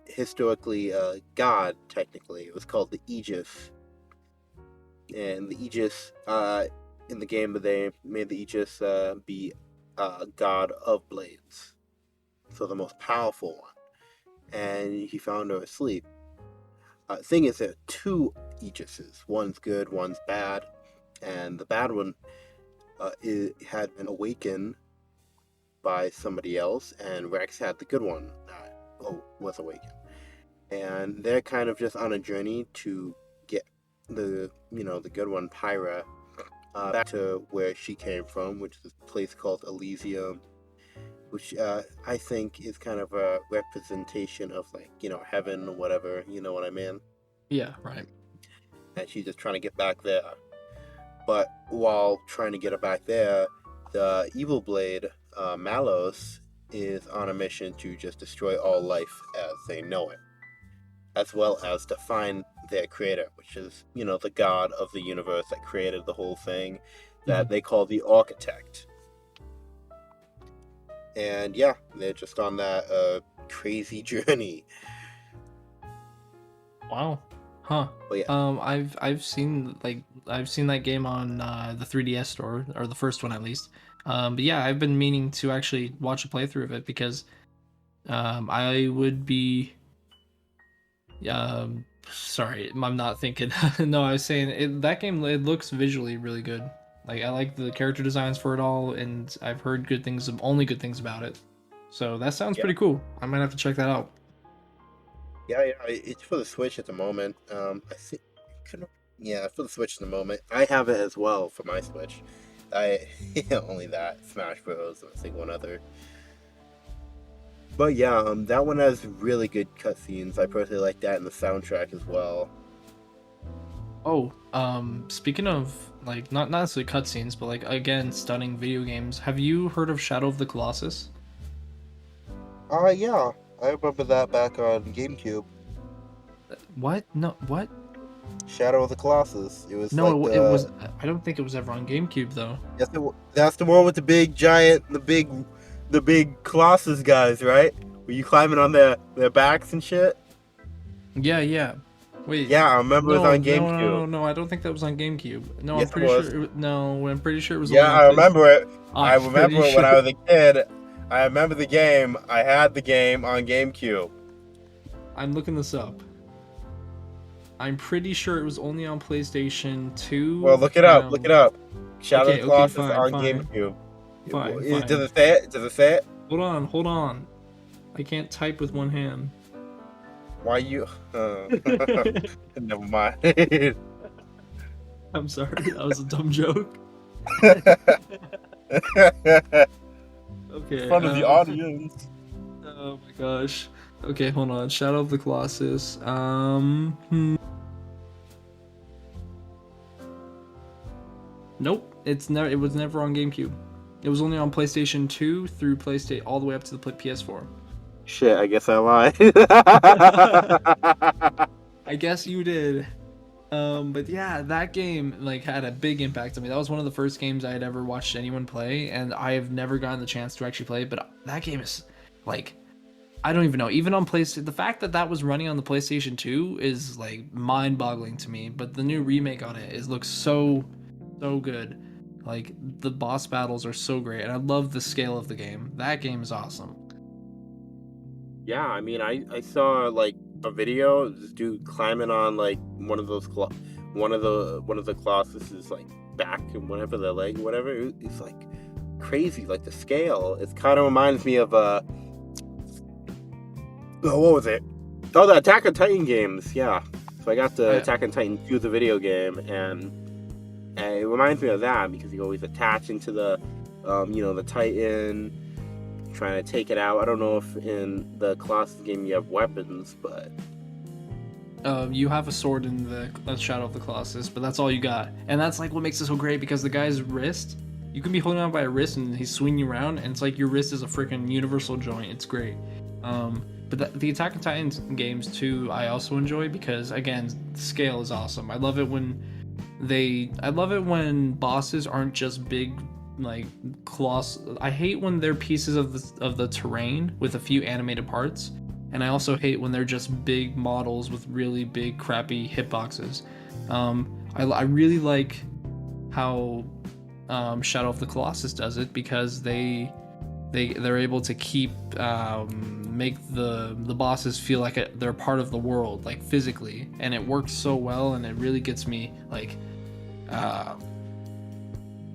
historically a god. Technically, it was called the Aegis, and the Aegis in the game, they made the Aegis be god of blades, so the most powerful one. And he found her asleep. Thing is, there are two Aegises. One's good, one's bad, and the bad one had been awakened by somebody else, and Rex had the good one that was awakened. And they're kind of just on a journey to get the good one, Pyra, back to where she came from, which is a place called Elysium, which I think is kind of a representation of like heaven or whatever. You know what I mean? Yeah. Right. And she's just trying to get back there. But while trying to get her back there, the evil blade, Malos, is on a mission to just destroy all life as they know it, as well as to find their creator, which is, the god of the universe that created the whole thing, that they call the architect. And yeah, they're just on that crazy journey. Wow. Huh. But yeah, I've seen that game on the 3DS store, or the first one at least. But yeah, I've been meaning to actually watch a playthrough of it because I would be sorry, I'm not thinking. No, I was saying that game, it looks visually really good. Like I like the character designs for it all, and I've heard only good things about it. So that sounds yeah, pretty cool. I might have to check that out. yeah. It's for the Switch at the moment. I think, yeah, it's for the Switch at the moment. I have it as well for my Switch. I only that Smash Bros. And I think one other. But yeah, that one has really good cutscenes. I personally like that in the soundtrack as well. Oh, speaking of like not necessarily cutscenes, but like again, stunning video games. Have you heard of Shadow of the Colossus? Yeah, I remember that back on GameCube. What? No, what? Shadow of the Colossus. It was like No, it the was. I don't think it was ever on GameCube though. that's the one with the big giant, the big Colossus guys, right? Were you climbing on their backs and shit? Yeah, yeah. Wait. Yeah, I remember it was No, on no, no, GameCube. no, no. I don't think that was on GameCube. No, I'm Yes, it pretty was. sure. No, I'm pretty sure it was Yeah, only on I remember it. I I'm remember pretty it when sure. I was a kid. I remember the game. I had the game on GameCube. I'm looking this up. I'm pretty sure it was only on PlayStation 2. Well, look it up. Look it up. Shadow of Okay, the okay, Colossus fine, on fine, GameCube. fine, Does fine. it say it? Does it say it? Hold on. I can't type with one hand. Why you? Never mind. I'm sorry, that was a dumb joke. Okay, Front of the audience. oh my gosh. Okay, hold on. Shadow of the Colossus. Nope. It was never on GameCube. It was only on PlayStation 2 through PlayStation all the way up to the PS4. Shit, I guess I lied. I guess you did. But yeah, that game like had a big impact on me. That was one of the first games I had ever watched anyone play, and I have never gotten the chance to actually play it. But that game is like, I don't even know. Even on PlayStation, the fact that that was running on the PlayStation 2 is like mind-boggling to me. But the new remake on it looks so good. Like the boss battles are so great, and I love the scale of the game. That game is awesome. Yeah, I mean, I saw like a video of this dude climbing on like one of the Colossus's like back and whatever their leg, whatever. It's like crazy, like the scale. It kind of reminds me of oh, what was it? Oh, the Attack on Titan games. Yeah, so I got the I, Attack on Titan 2, the video game, and it reminds me of that because you always attaching to the the Titan, trying to take it out. I don't know if in the Colossus game you have weapons, but you have a sword in the Shadow of the Colossus, but that's all you got. And that's like what makes it so great because the guy's wrist, you can be holding on by a wrist and he's swinging you around, and it's like your wrist is a freaking universal joint. It's great. But the Attack on Titans games too, I also enjoy because again, the scale is awesome. I love it when bosses aren't just big like I hate when they're pieces of the terrain with a few animated parts, and I also hate when they're just big models with really big crappy hitboxes. I really like how Shadow of the Colossus does it because they're able to keep make the bosses feel like they're part of the world, like physically, and it works so well, and it really gets me like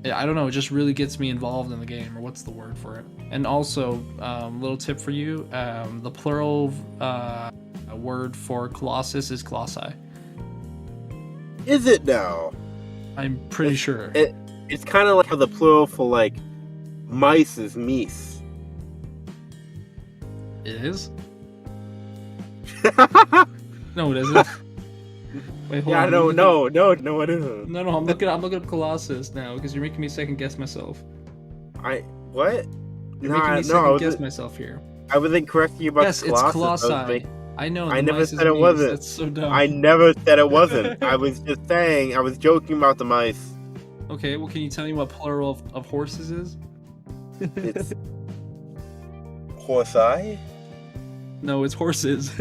I don't know, it just really gets me involved in the game, or what's the word for it. And also, little tip for you, the plural word for Colossus is Colossi. is it now? I'm pretty sure. It's kind of like how the plural for like mice is meese. It is? No, it isn't. Wait, hold Yeah, on. no, it isn't. No, I'm looking up Colossus now because you're making me second guess myself. What? You're making me second guess myself here. I wasn't correcting you about Yes, it's Colossus. Colossi. I know. I the never mice said is it meese. wasn't. That's so dumb. I never said it wasn't. I was just saying. I was joking about the mice. Okay, well, can you tell me what plural of horses is? It's horse eye. No, it's horses.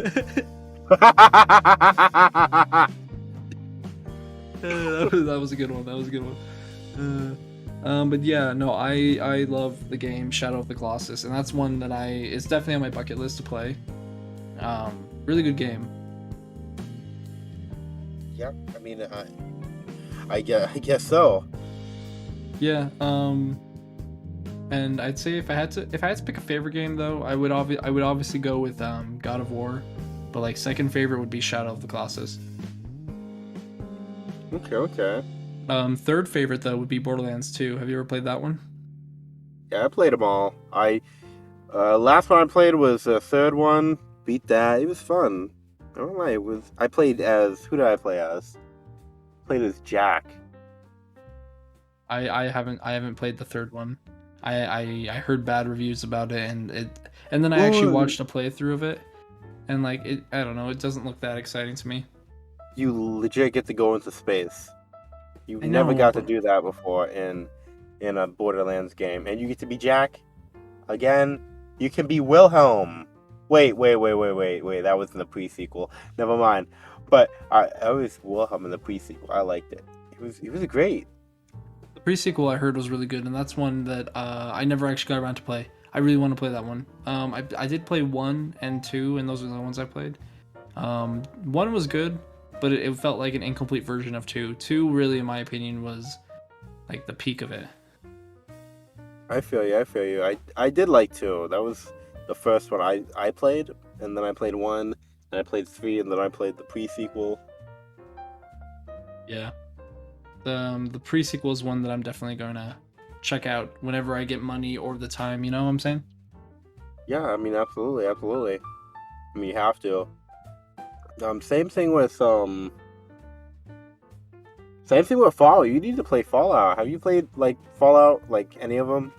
That was a good one. That was a good one. But yeah, no, I love the game Shadow of the Colossus, and that's one that it's definitely on my bucket list to play. Really good game. Yeah, I mean, I guess so. Yeah. And I'd say if I had to pick a favorite game though, I would obviously go with God of War, but like second favorite would be Shadow of the Colossus. Okay. Third favorite though would be Borderlands 2. Have you ever played that one? Yeah, I played them all. Last one I played was the third one. Beat that. It was fun. I don't lie. I played as, who did I play as? Played as Jack. I haven't played the third one. I heard bad reviews about it, and then I actually Ooh. watched a playthrough of it, and like I don't know, it doesn't look that exciting to me. You legit get to go into space. You I never know, got to but do that before in a Borderlands game, and you get to be Jack again. You can be Wilhelm. Wait. That was in the pre-sequel. Never mind. But I was Wilhelm in the pre-sequel. I liked it. It was great. the pre-sequel I heard was really good, and that's one that I never actually got around to play. I really want to play that one. I did play 1 and 2, and those are the ones I played. 1 was good, but it felt like an incomplete version of 2. 2 really, in my opinion, was like the peak of it. I feel you. I did like 2. That was the first one I played, and then I played 1, and I played 3, and then I played the pre-sequel. Yeah. The pre-sequel is one that I'm definitely going to check out whenever I get money or the time, you know what I'm saying? Yeah, I mean, absolutely. I mean, you have to. Same thing with Same thing with Fallout. You need to play Fallout. Have you played like Fallout, like any of them?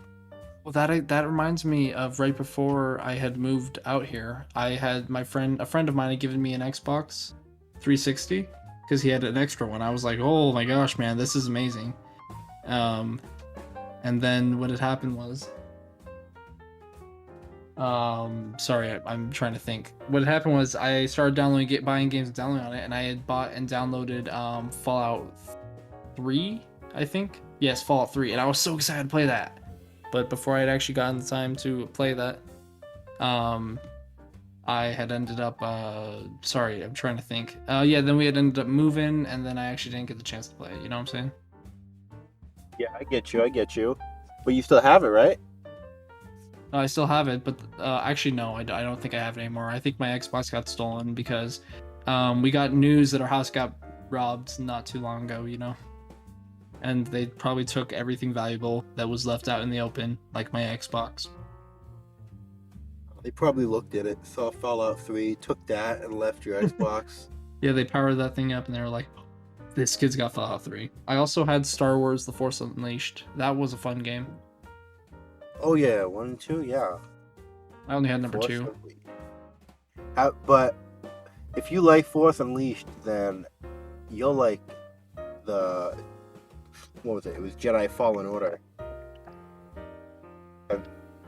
Well, that reminds me of right before I had moved out here. I had a friend of mine had given me an Xbox 360 because he had an extra one. I was like, "Oh my gosh, man, this is amazing." Um, and then what had happened was, sorry, I'm trying to think. What had happened was I started buying games and downloading on it, and I had bought and downloaded Fallout 3, I think. Yes, Fallout 3, and I was so excited to play that. But before I had actually gotten the time to play that, I had ended up, sorry, I'm trying to think. Yeah, then we had ended up moving, and then I actually didn't get the chance to play it. You know what I'm saying? Yeah, I get you. But you still have it, right? I still have it, but actually, no, I don't think I have it anymore. I think my Xbox got stolen because we got news that our house got robbed not too long ago, you know? And they probably took everything valuable that was left out in the open, like my Xbox. They probably looked at it, saw Fallout 3, took that, and left your Xbox. Yeah, they powered that thing up and they were like, this kid's got Fallout 3. I also had Star Wars The Force Unleashed. That was a fun game. Oh yeah, 1 and 2, yeah. I only had number Force 2. Unleashed. But if you like Force Unleashed, then you'll like the, what was it? It was Jedi Fallen Order.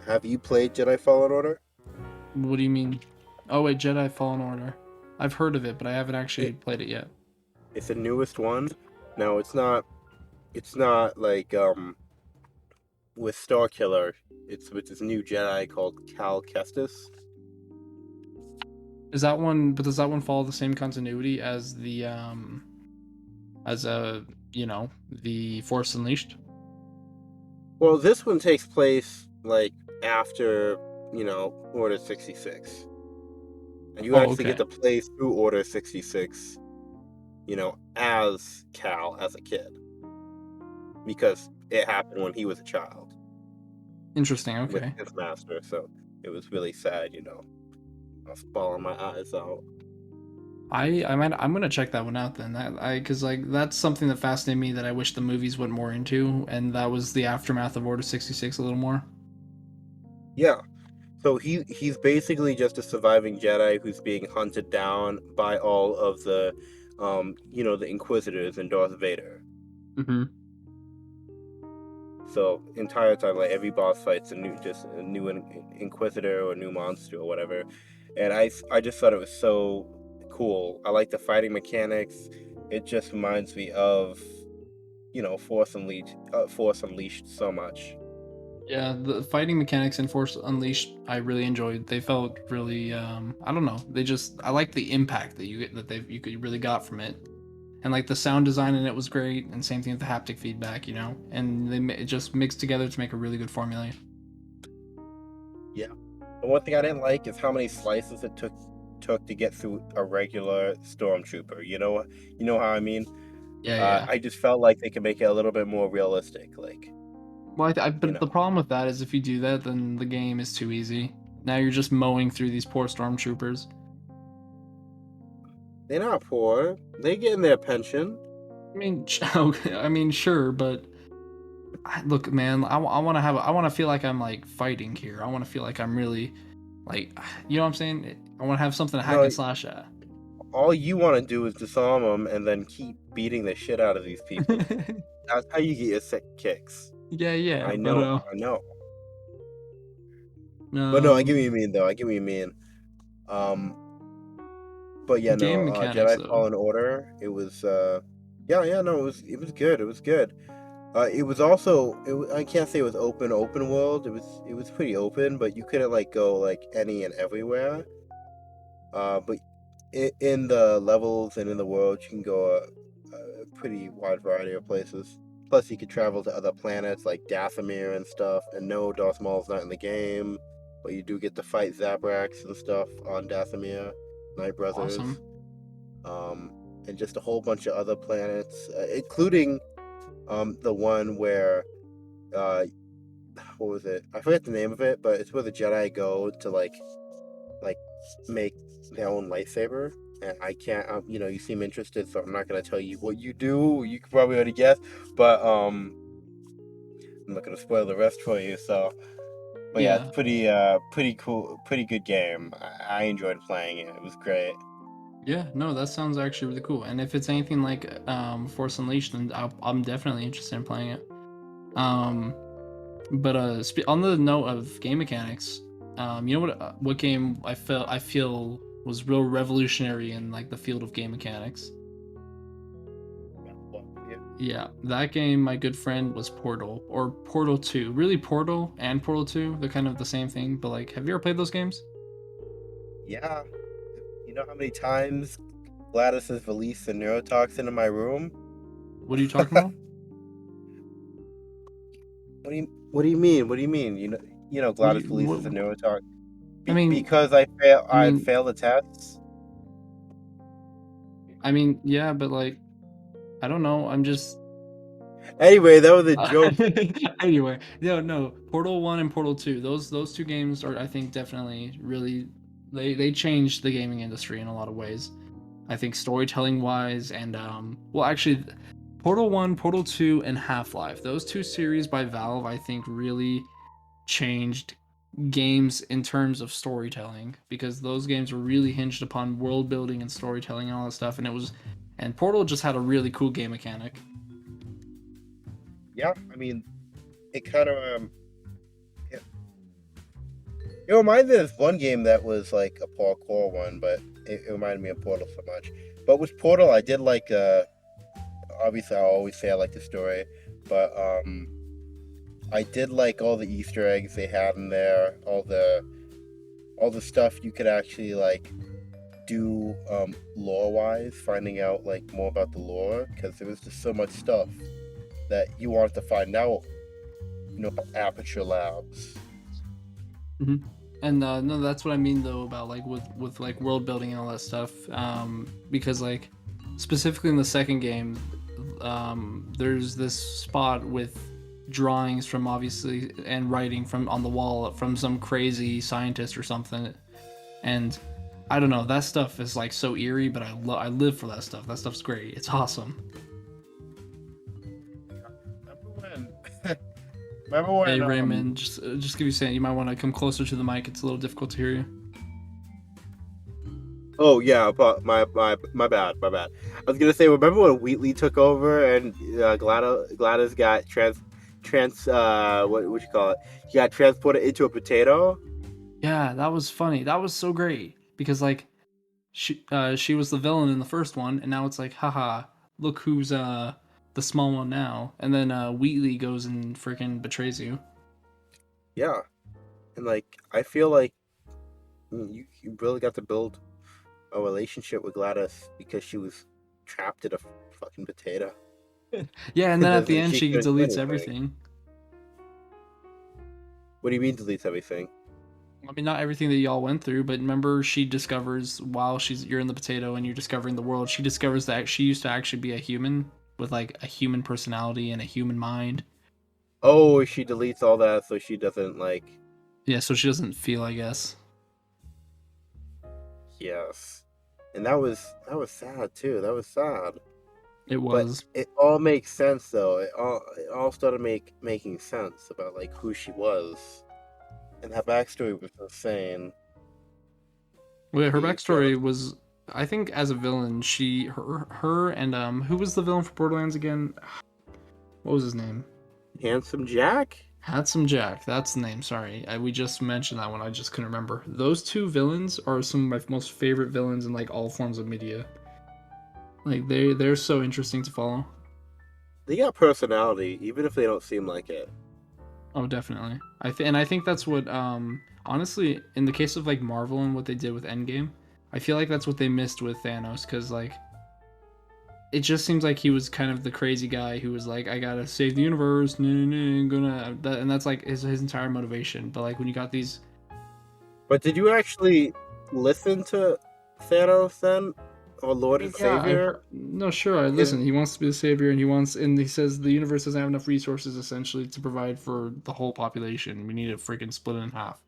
Have you played Jedi Fallen Order? What do you mean? Oh wait, Jedi Fallen Order. I've heard of it, but I haven't actually played it yet. It's the newest one. No, it's not. It's not like with Starkiller. It's with this new Jedi called Cal Kestis. Is that one? But does that one follow the same continuity as the the Force Unleashed? Well, this one takes place like after Order 66, and you Oh, actually okay. get to play through Order 66. As Cal as a kid, because it happened when he was a child Interesting. with Okay. his master. So it was really sad. I was bawling my eyes out. I'm gonna check that one out then. Because like that's something that fascinated me that I wish the movies went more into, and that was the aftermath of Order 66 a little more. Yeah. So he's basically just a surviving Jedi who's being hunted down by all of the Inquisitors and Darth Vader. Mm-hmm. So entire time, like every boss fight's a new Inquisitor or a new monster or whatever, and I just thought it was so cool. I like the fighting mechanics. It just reminds me of, Force Unleashed so much. Yeah, the fighting mechanics in Force Unleashed I really enjoyed. They felt really I don't know. I like the impact that you could really got from it. And like the sound design in it was great, and same thing with the haptic feedback, and it just mixed together to make a really good formula. Yeah. The one thing I didn't like is how many slices it took to get through a regular stormtrooper. You know how I mean? Yeah, yeah. I just felt like they could make it a little bit more realistic. Like, Well, you but the know, problem with that is if you do that, then the game is too easy. Now you're just mowing through these poor stormtroopers. they're not poor. They getting their pension. I mean, okay, I mean, sure, but look, man, I want to feel like I'm like fighting here. I want to feel like I'm really, like, you know what I'm saying? I want to have something to hack No, and slash at. all you want to do is disarm them and then keep beating the shit out of these people. That's how you get your sick kicks. Yeah, yeah, I but know, I know. But no, I get what um, you mean, though. I get what you mean. Um, but yeah, no. game mechanics Jedi though. Fallen Order. It was. Yeah, no. It was good. It was good. It was also. I can't say it was open world. It was pretty open, but you couldn't like go like any and everywhere. But in the levels and in the world, you can go a pretty wide variety of places. Plus, you could travel to other planets like Dathomir and stuff. And no, Darth Maul's not in the game, but you do get to fight Zabraks and stuff on Dathomir, Night Brothers, Awesome. um, and just a whole bunch of other planets, including the one where uh, what was it? I forget the name of it, but it's where the Jedi go to like make their own lightsaber. And I can't, you seem interested, so I'm not gonna tell you what you do. You can probably already guess, but I'm not gonna spoil the rest for you. But yeah, it's Yeah, pretty cool, pretty good game. I enjoyed playing it. It was great. yeah. No, that sounds actually really cool. And if it's anything like Force Unleashed, then I'm definitely interested in playing it. Um, but on the note of game mechanics, you know what game I feel was real revolutionary in like the field of game mechanics. Yeah, Yeah, that game, my good friend, was Portal or Portal 2. Really, Portal and Portal 2, they're kind of the same thing. But like, have you ever played those games? yeah. You know how many times Gladys has released a neurotoxin in my room? What are you talking about? What do you mean? What do you mean? What do Gladys you releases a what? neurotoxin I mean, because I I had mean, failed the tests. yeah, but like, I don't know. I'm just Anyway, that was a joke. anyway. No. Portal 1 and Portal 2. Those two games are, I think, definitely really they changed the gaming industry in a lot of ways. I think storytelling wise and well actually Portal 1, Portal 2 and Half-Life. Those two series by Valve I think really changed games in terms of storytelling because those games were really hinged upon world building and storytelling and all that stuff and Portal just had a really cool game mechanic. Yeah, I mean, it kind of it reminded me of this one game that was like a parkour one, but it reminded me of Portal so much. But with Portal, I did like. Obviously, I always say I like the story, but I did like all the Easter eggs they had in there, all the stuff you could actually like do lore wise, finding out like more about the lore because there was just so much stuff that you wanted to find out. Aperture Labs. Hmm. And no, that's what I mean though about like with like world building and all that stuff. Because like specifically in the second game, there's this spot with drawings from obviously and writing from on the wall from some crazy scientist or something, and I don't know, that stuff is like so eerie, but I live for that stuff. That stuff's great. It's awesome. Remember when? Remember Hey when? Raymond, just give you saying you might want to come closer to the mic. It's a little difficult to hear you. Oh yeah, but my bad, my bad. I was gonna say, remember when Wheatley took over and Gladys got what you call it? He got transported into a potato. Yeah, that was funny. That was so great because like she was the villain in the first one, and now it's like, haha, look who's the small one now. And then Wheatley goes and freaking betrays you. Yeah, and like I feel like you really got to build a relationship with Gladys because she was trapped in a fucking potato. Yeah, and then at the end She she couldn't do deletes anything. everything. What do you mean deletes everything? I mean, not everything that y'all went through, but remember, she discovers while you're in the potato and you're discovering the world. She discovers that she used to actually be a human with like a human personality and a human mind. Oh, she deletes all that so she doesn't like. Yeah, so she doesn't feel, I guess. Yes, and that was sad too. That was sad, It but was. it all makes sense though. It all started making sense about like who she was, and that backstory was insane. Well, yeah, her She got backstory was, I think, as a villain, her and who was the villain for Borderlands again? What was his name? Handsome Jack. Handsome Jack. That's the name. Sorry, we just mentioned that one. I just couldn't remember. Those two villains are some of my most favorite villains in like all forms of media. Like they're so interesting to follow. They got personality, even if they don't seem like it. Oh, definitely. I think that's what honestly, in the case of like Marvel and what they did with Endgame, I feel like that's what they missed with Thanos, because like it just seems like he was kind of the crazy guy who was like, I gotta save the universe, and that's like his entire motivation. But like when you got these, But did you actually listen to Thanos then, or I Lord mean, and yeah, I Savior? heard, no, sure, I His listen. He wants to be the savior, and he says the universe doesn't have enough resources essentially to provide for the whole population. We need to freaking split it in half.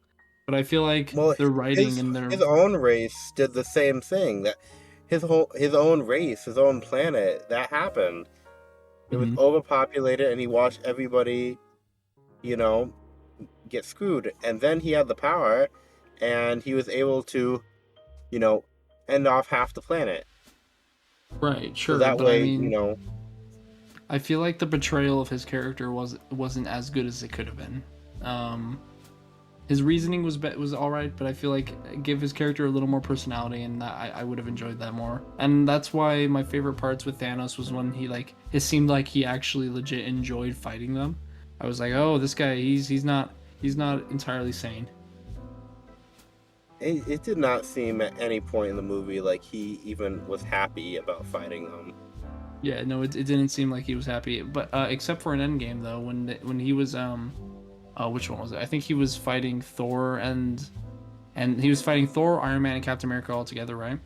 But I feel like well, their writing his and their his own race did the same thing. That his own race, his own planet, that happened. It was Mhm. overpopulated, and he watched everybody, you know, get screwed. And then he had the power, and he was able to, you know, end off half the planet. Right, So sure, that but I way, mean, I feel like the portrayal of his character wasn't as good as it could have been. Um, his reasoning was all right, but I feel like give his character a little more personality, and I would have enjoyed that more. And that's why my favorite parts with Thanos was when he like it seemed like he actually legit enjoyed fighting them. I was like, oh, this guy, he's not entirely sane. it did not seem at any point in the movie like he even was happy about fighting them. Yeah, no, it didn't seem like he was happy, but except for an Endgame though, when he was which one was it? I think he was fighting Thor and he was fighting Thor, Iron Man, and Captain America all together, right?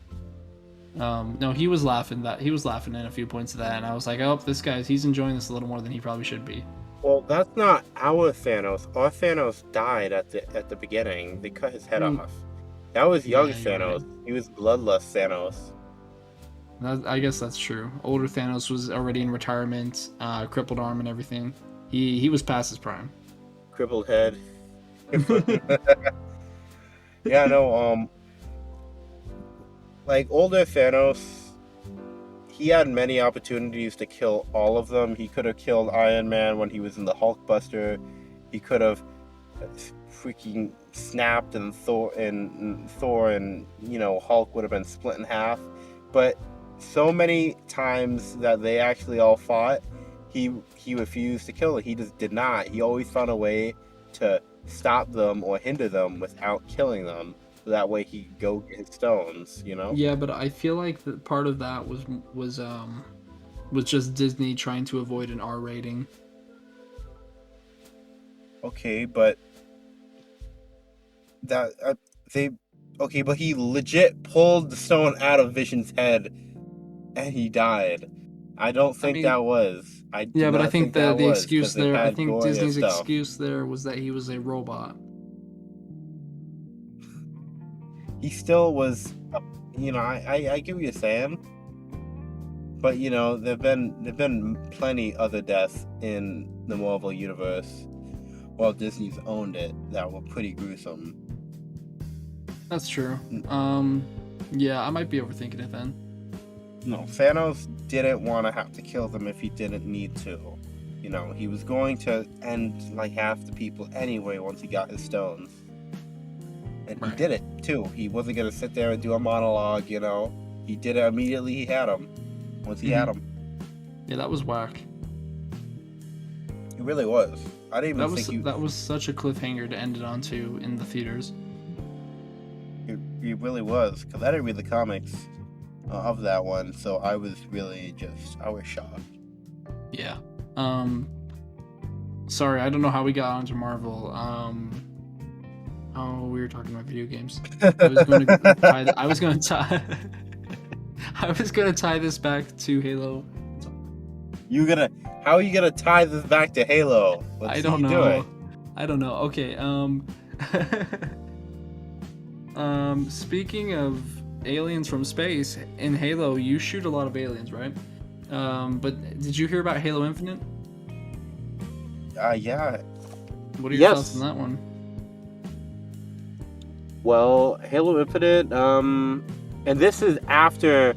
No, he was laughing at a few points of that, and I was like, oh, he's enjoying this a little more than he probably should be. Well, that's not our Thanos. Our Thanos died at the beginning. They cut his I head mean, off. That was young yeah, you're right. Thanos. He was bloodlust Thanos. I guess that's true. Older Thanos was already in retirement, crippled arm and everything. He was past his prime. Crippled head. Yeah, no, like older Thanos, he had many opportunities to kill all of them. He could have killed Iron Man when he was in the Hulkbuster. He could have freaking snapped, and Thor and Hulk would have been split in half. But so many times that they actually all fought, he refused to kill it. He just did not. He always found a way to stop them or hinder them without killing them. So that way he could go get his stones. Yeah, but I feel like that part of that was just Disney trying to avoid an R rating. Okay, but that they okay, but he legit pulled the stone out of Vision's head and he died. I don't I think mean, that was. I do yeah, but I not think think that the was excuse because it there, I had think Gloria Disney's stuff. excuse there was that he was a robot. He still was. I get what you're saying, but there've been plenty other deaths in the Marvel universe while Disney's owned it that were pretty gruesome. That's true. N- Yeah, I might be overthinking it then. No, Thanos didn't want to have to kill them if he didn't need to. He was going to end like half the people anyway once he got his stones. And he Right. did it too. He wasn't gonna sit there and do a monologue, He did it immediately. He had him. Once he had him, Yeah, that was whack. he really was. I didn't even think That was such a cliffhanger to end it on too in the theaters. he really was. Because I didn't read the comics of that one, so I was really I was shocked. Yeah. Sorry, I don't know how we got onto Marvel. Oh, we were talking about video games. I was going to tie. I was going to tie. I was going to tie this back to Halo. How are you gonna tie this back to Halo? I don't know. I don't know. Okay. Speaking of aliens from space, in Halo, you shoot a lot of aliens, right? But did you hear about Halo Infinite? Yeah. What are your thoughts on that one? Well, Halo Infinite, and this is after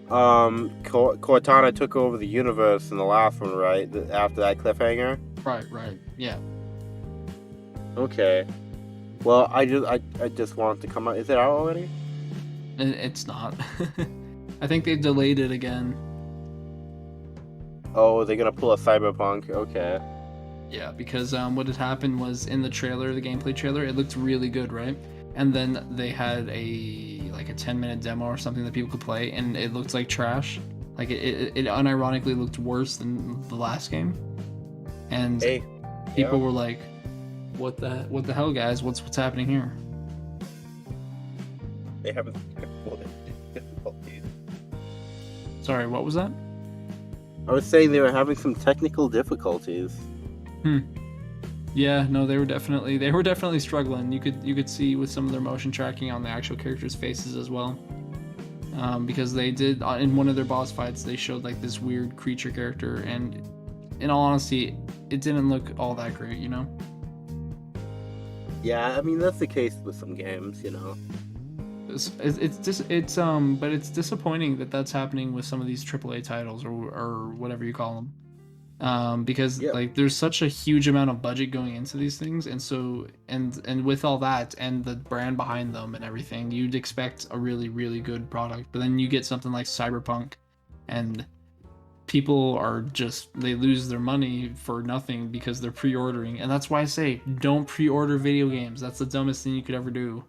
Cortana took over the universe in the last one, right? After that cliffhanger. Right. Yeah. Okay. Well, I just want it to come out. Is it out already? It's not. I think they delayed it again. Oh, they're gonna pull a Cyberpunk. Okay. Yeah, because what had happened was in the trailer, the gameplay trailer, it looked really good, right? And then they had a 10-minute demo or something that people could play, and it looked like trash. Like it unironically looked worse than the last game. And people were like, "What the hell, guys? What's happening here?" They haven't difficulties. Sorry, what was that? I was saying they were having some technical difficulties. Yeah, no, they were definitely struggling. You could see with some of their motion tracking on the actual characters' faces as well. Because they did in one of their boss fights, they showed like this weird creature character, and in all honesty, it didn't look all that great, you know. Yeah, I mean that's the case with some games, you know. But it's disappointing that that's happening with some of these AAA titles or whatever you call them. Because like there's such a huge amount of budget going into these things, and so and with all that and the brand behind them and everything, you'd expect a really, really good product. But then you get something like Cyberpunk, and people are they lose their money for nothing because they're pre-ordering. And that's why I say don't pre-order video games. That's the dumbest thing you could ever do.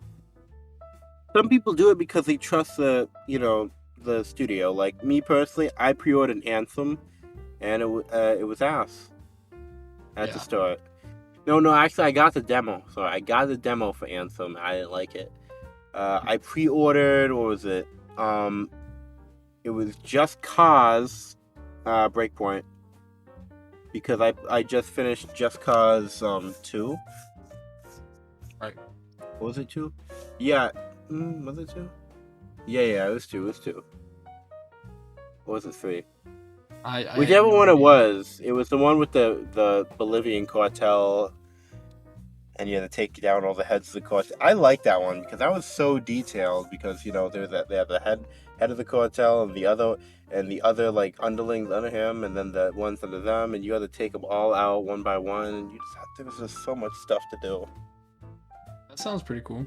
Some people do it because they trust the studio. Like me personally, I pre-ordered Anthem, and it was ass at the start. No, actually, I got the demo. Sorry, I got the demo for Anthem. I didn't like it. I pre-ordered. What was it? It was Just Cause, Breakpoint, because I just finished Just Cause 2. Right. What was it 2? Yeah. Was it 2? Yeah, it was 2. It was 2. Or was it 3? Whichever one it was the one with the Bolivian cartel, and you had to take down all the heads of the cartel. I like that one because that was so detailed. Because they have the head of the cartel and the other like underlings under him, and then the ones under them, and you had to take them all out one by one. And there was just so much stuff to do. That sounds pretty cool.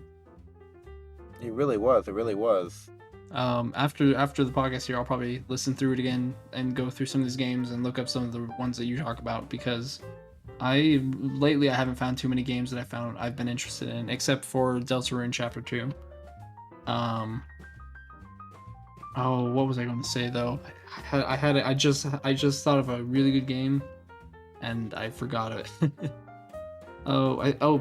It really was. After the podcast here, I'll probably listen through it again and go through some of these games and look up some of the ones that you talk about, because lately I haven't found too many games that I've been interested in, except for Deltarune Chapter 2. What was I going to say though? I just thought of a really good game, and I forgot it.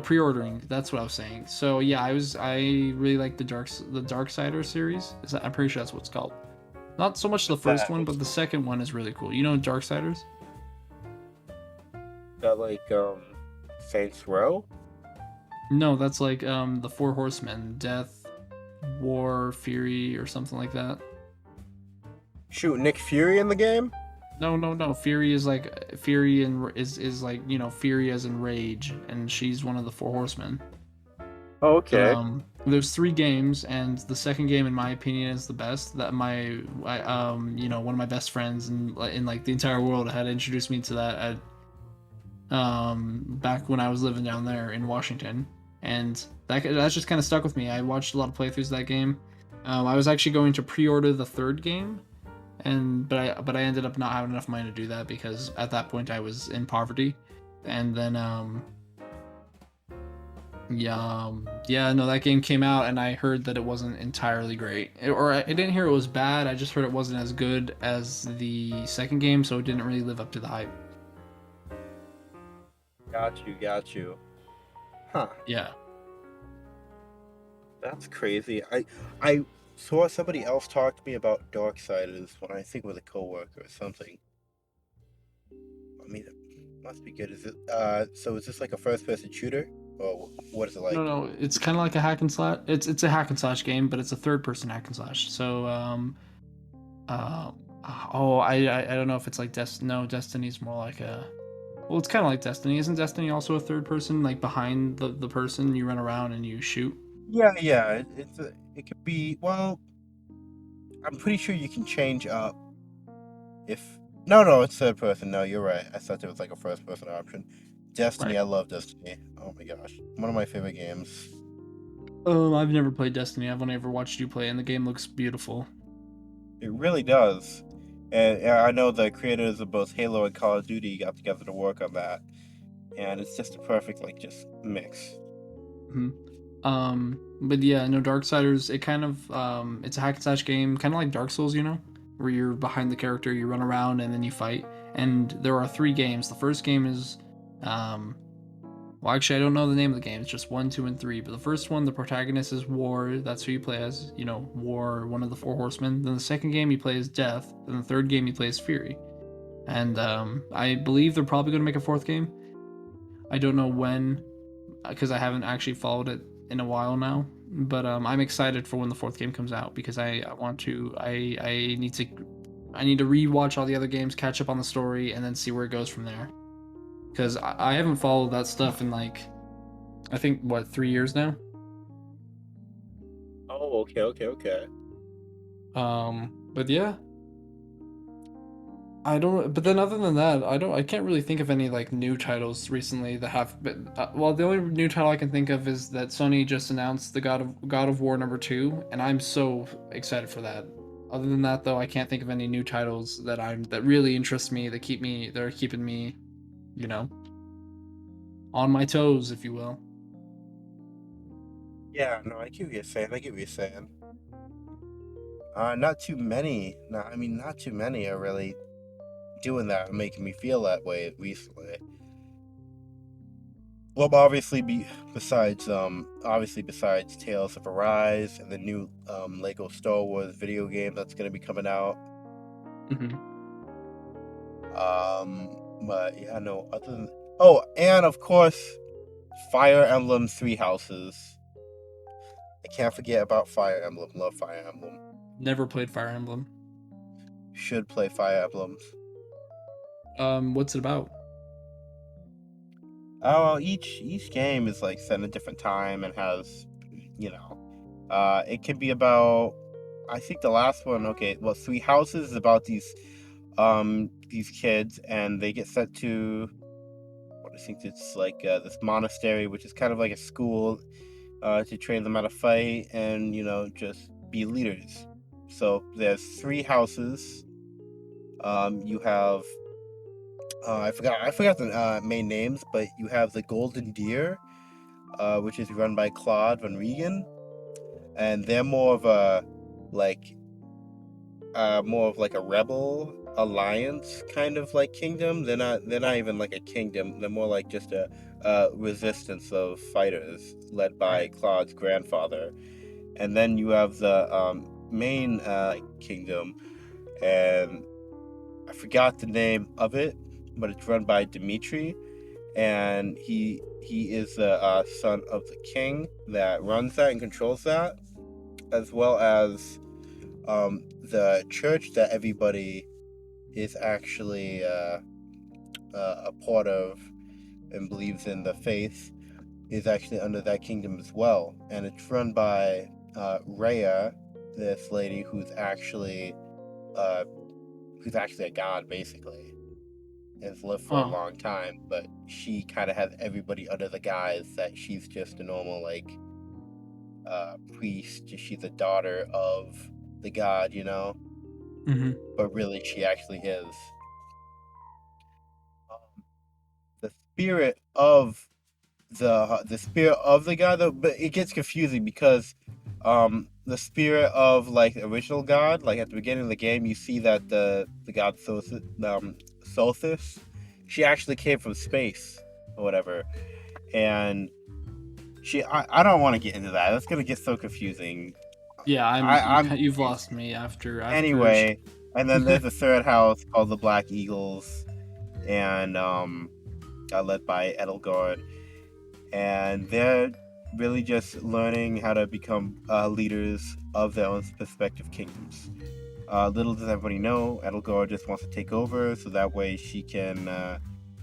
Pre-ordering. That's what I was saying. So yeah, I really like the Darksider series. I'm pretty sure that's what it's called. Not so much the first one, but the second one is really cool. You know Darksiders? That like Saints Row? No, that's like the Four Horsemen: Death, War, Fury, or something like that. Shoot, Nick Fury in the game? No. Fury is like Fury and is like, Fury as in rage, and she's one of the Four Horsemen. Oh, okay. There's 3 games, and the second game, in my opinion, is the best. That one of my best friends in like the entire world had introduced me to that at back when I was living down there in Washington, and that's just kind of stuck with me. I watched a lot of playthroughs of that game. I was actually going to pre-order the third game, but I ended up not having enough money to do that because at that point I was in poverty, and then yeah, no, that game came out and I heard that it wasn't entirely great. Or I didn't hear it was bad. I just heard it wasn't as good as the second game, so it didn't really live up to the hype. Got you. Huh. Yeah. That's crazy. I saw somebody else talk to me about Darksiders when I think with a coworker or something. I mean, it must be good. Is it? So is this like a first-person shooter, or what is it No, like? no, it's kind of like a hack and slash. It's a hack and slash game, but it's a third person hack and slash. So uh, oh, I don't know if it's like No, Destiny's more like a. Well, it's kind of like Destiny. Isn't Destiny also a third person, like behind the person you run around and you shoot? Yeah. It could be. Well, I'm pretty sure you can change up if. No, it's third person. No, you're right. I thought there was like a first person option. Destiny, Right. I love Destiny. Oh my gosh, one of my favorite games. I've never played Destiny. I've only ever watched you play, and the game looks beautiful. It really does. And I know the creators of both Halo and Call of Duty got together to work on that. And it's just a perfect, like, just mix. Hmm. But yeah, no, Darksiders. It kind of it's a hack and slash game, kind of like Dark Souls, where you're behind the character, you run around, and then you fight. And there are three games. The first game is, um, well, actually, I don't know the name of the game. It's just one, two, and three. But the first one, the protagonist is War. That's who you play as. War, one of the four horsemen. Then the second game you play as Death. Then the third game you play as Fury. And I believe they're probably going to make a fourth game. I don't know when, because I haven't actually followed it in a while now. But I'm excited for when the fourth game comes out because I want to. I need to rewatch all the other games, catch up on the story, and then see where it goes from there. Because I haven't followed that stuff in like I think what 3 years now. Oh, okay. But yeah, I don't. But then other than that, I don't. I can't really think of any like new titles recently that have. But well, the only new title I can think of is that Sony just announced the God of War #2, and I'm so excited for that. Other than that, though, I can't think of any new titles that really interest me that are keeping me, you know, on my toes, if you will. Yeah, no, I get what you're saying. I get what you're saying. Not too many. No, I mean, not too many are really doing that and making me feel that way recently. Well, besides Tales of Arise and the new Lego Star Wars video game that's going to be coming out. Hmm. But yeah, no, other than oh, and of course, Fire Emblem Three Houses. I can't forget about Fire Emblem. Love Fire Emblem. Never played Fire Emblem. Should play Fire Emblems. What's it about? Oh, well, each game is like set in a different time and has, you know, it can be about. I think the last one. Okay, well, Three Houses is about these kids and they get sent to. What I think it's like this monastery, which is kind of like a school, to train them how to fight and just be leaders. So there's three houses. You have I forgot the main names, but you have the Golden Deer, which is run by Claude Van Regen, and they're like more of like a rebel alliance kind of like kingdom. They're not even like a kingdom. They're more like just a resistance of fighters led by Right. Claude's grandfather. And then you have the main kingdom, and I forgot the name of it, but it's run by Dimitri, and he is the son of the king that runs that and controls that, as well as the church that everybody is actually a part of and believes in the faith is actually under that kingdom as well, and it's run by Rhea, this lady uh, who's actually a god basically. has lived for a Oh. long time, but she kind of has everybody under the guise that she's just a normal priest. She's a daughter of the god, Mm-hmm. but really she actually is um, the spirit of the spirit of the god. Though, but it gets confusing because the spirit of like the original god, like at the beginning of the game, you see that the god Solstice, she actually came from space or whatever, and I don't want to get into that. That's gonna get so confusing. Yeah, I'm you've lost me after. anyway. And then there's a third house called the Black Eagles, and led by Edelgard, and they're really just learning how to become leaders of their own prospective kingdoms. Little does everybody know, Edelgard just wants to take over so that way she can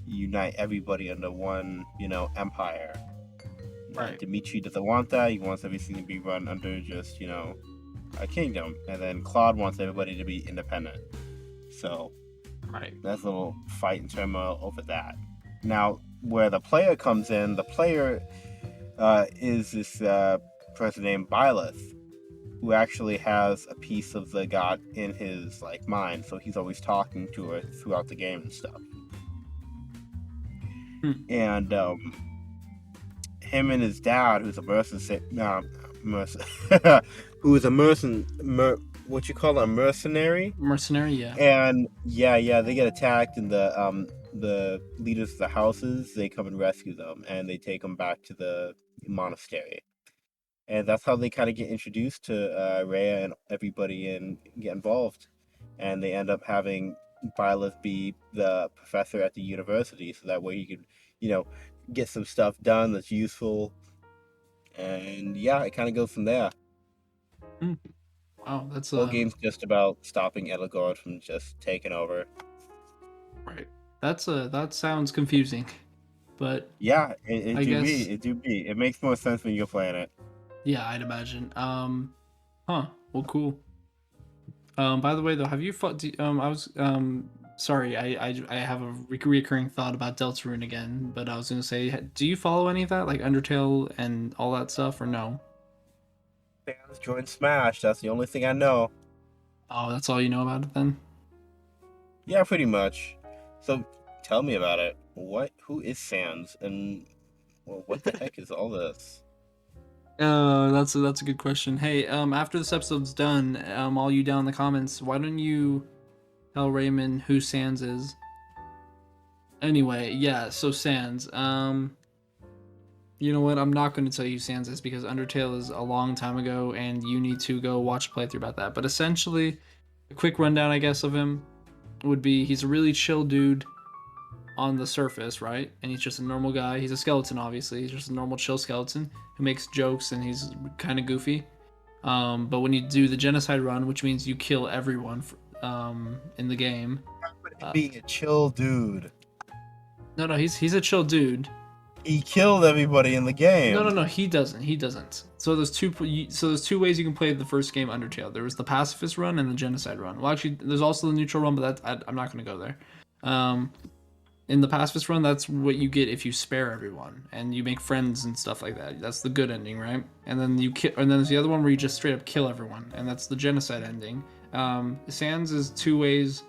unite everybody under one, empire. Right. Dimitri doesn't want that. He wants everything to be run under just, a kingdom. And then Claude wants everybody to be independent. So Right. there's a little fight and turmoil over that. Now, where the player comes in, the player is this person named Byleth, who actually has a piece of the god in his mind, so he's always talking to her throughout the game and stuff. Hmm. And him and his dad, who's a what you call a mercenary? Mercenary, yeah. And yeah, they get attacked, and the leaders of the houses, they come and rescue them, and they take them back to the monastery. And that's how they kind of get introduced to Rhea and everybody and get involved. And they end up having Byleth be the professor at the university, so that way he could, get some stuff done that's useful. And yeah, it kind of goes from there. Hmm. Wow, that's Whole game's just about stopping Edelgard from just taking over. right. That sounds confusing, but Yeah, it I do guess be. It do be. It makes more sense when you're playing it. yeah, I'd imagine. Huh. Well, cool. By the way, though, have you fought? I was sorry, I have a recurring thought about Deltarune again, but I was gonna say, do you follow any of that, like Undertale and all that stuff, or no? Fans join Smash. That's the only thing I know. Oh, that's all you know about it then? Yeah, pretty much. So tell me about it. Who is Sans, and well, what the heck is all this? That's a good question. Hey, after this episode's done, all you down in the comments, why don't you tell Raymond who Sans is? Anyway, yeah, so Sans, you know what? I'm not going to tell you Sans is because Undertale is a long time ago, and you need to go watch a playthrough about that. But essentially, a quick rundown, I guess, of him would be he's a really chill dude on the surface, right? And he's just a normal guy. He's a skeleton, obviously. He's just a normal, chill skeleton who makes jokes, and he's kind of goofy. But when you do the genocide run, which means you kill everyone in the game. Being a chill dude. No, he's a chill dude. He killed everybody in the game. No, he doesn't. He doesn't. So there's two ways you can play the first game Undertale. There was the pacifist run and the genocide run. Well, actually, there's also the neutral run, but I'm not going to go there. In the pacifist run, that's what you get if you spare everyone and you make friends and stuff like that. That's the good ending, right? And then and then there's the other one where you just straight up kill everyone, and that's the genocide ending. Sans is two ways,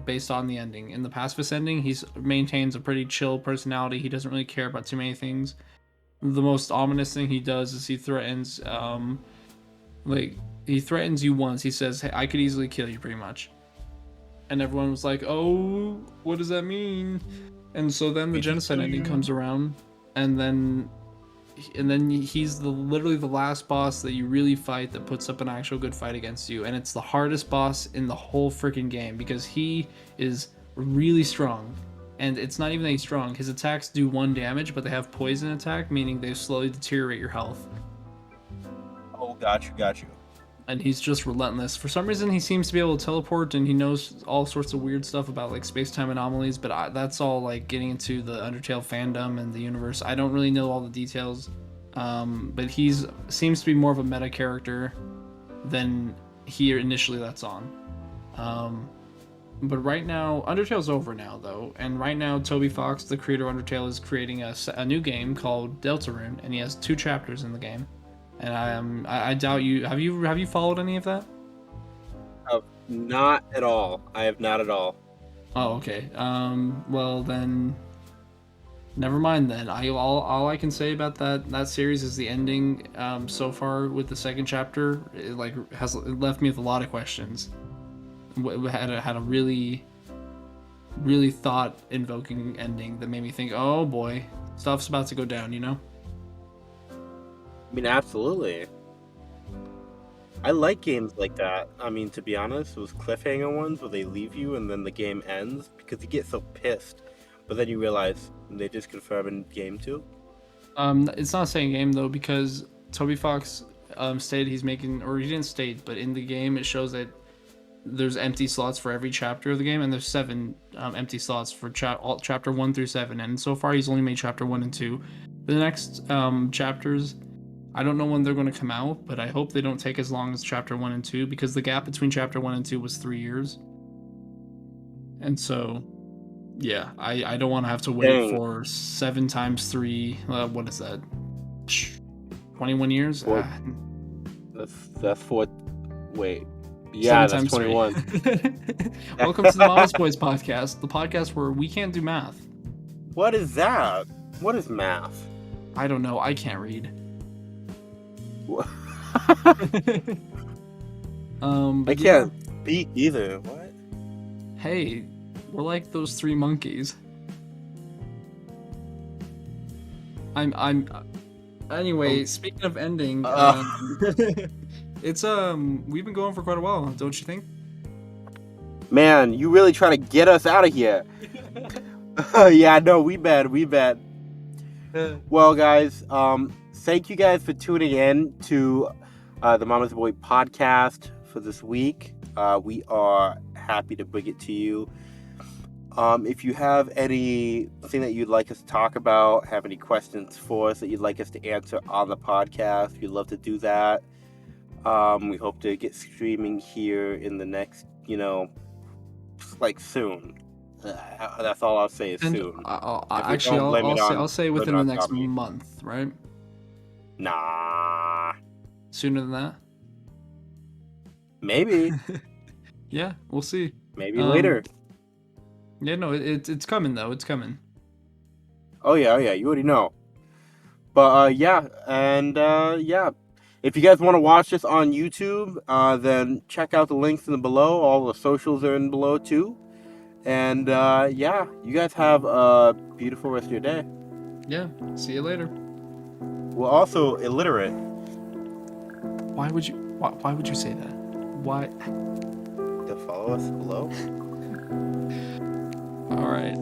based on the ending. In the pacifist ending, he maintains a pretty chill personality. He doesn't really care about too many things. The most ominous thing he does is he threatens, he threatens you once. He says, "Hey, I could easily kill you," pretty much. And everyone was like, "Oh, what does that mean?" And so then the genocide ending comes around, and then he's literally the last boss that you really fight that puts up an actual good fight against you, and it's the hardest boss in the whole freaking game because he is really strong. And it's not even that he's strong. His attacks do 1 damage, but they have poison attack, meaning they slowly deteriorate your health. Oh, got you. And he's just relentless. For some reason, he seems to be able to teleport, and he knows all sorts of weird stuff about like space-time anomalies. But that's all like getting into the Undertale fandom and the universe. I don't really know all the details, but seems to be more of a meta character than he initially lets on. But right now, Undertale's over now, though, and right now, Toby Fox, the creator of Undertale, is creating a new game called Deltarune, and he has 2 chapters in the game. And I doubt you have you followed any of that? Not at all. I have not at all. Oh, okay. Well then, never mind then. All I can say about that series is the ending. So far with the second chapter, it left me with a lot of questions. Had a really thought invoking ending that made me think, oh boy, stuff's about to go down. You know. I mean, absolutely. I like games like that. I mean, to be honest, those cliffhanger ones where they leave you and then the game ends because you get so pissed, but then you realize they just confirm in game 2. It's not a same game though because Toby Fox stated he's making, or he didn't state, but in the game it shows that there's empty slots for every chapter of the game, and there's 7 empty slots for chapter 1 through 7. And so far, he's only made chapter 1 and 2. The next chapters, I don't know when they're going to come out, but I hope they don't take as long as chapter 1 and 2 because the gap between chapter 1 and 2 was 3 years. And so, yeah, I don't want to have to wait Dang. for 7 times 3. What is that? 21 years? Well, that's 4. Wait. Yeah, that's 21. Welcome to the Mama's Boys podcast, the podcast where we can't do math. What is that? What is math? I don't know. I can't read. I can't speak either. What? Hey, we're like those 3 monkeys. Anyway, speaking of ending, it's we've been going for quite a while, don't you think? Man, you really trying to get us out of here. Yeah, no, we bet. Well, guys, thank you guys for tuning in to the Mama's Boy podcast for this week. We are happy to bring it to you. If you have anything that you'd like us to talk about, have any questions for us that you'd like us to answer on the podcast, we'd love to do that. We hope to get streaming here in the next, soon. That's all I'll say is soon. I'll say within the next month, right? Nah. Sooner than that? Maybe. Yeah, we'll see. Maybe later. Yeah, no, it's coming though. It's coming. Oh yeah, you already know. But yeah. If you guys want to watch this on YouTube, then check out the links in the below. All the socials are in below too. And yeah, you guys have a beautiful rest of your day. Yeah, see you later. We're also illiterate. Why would you say that? Why? To follow us below. All right.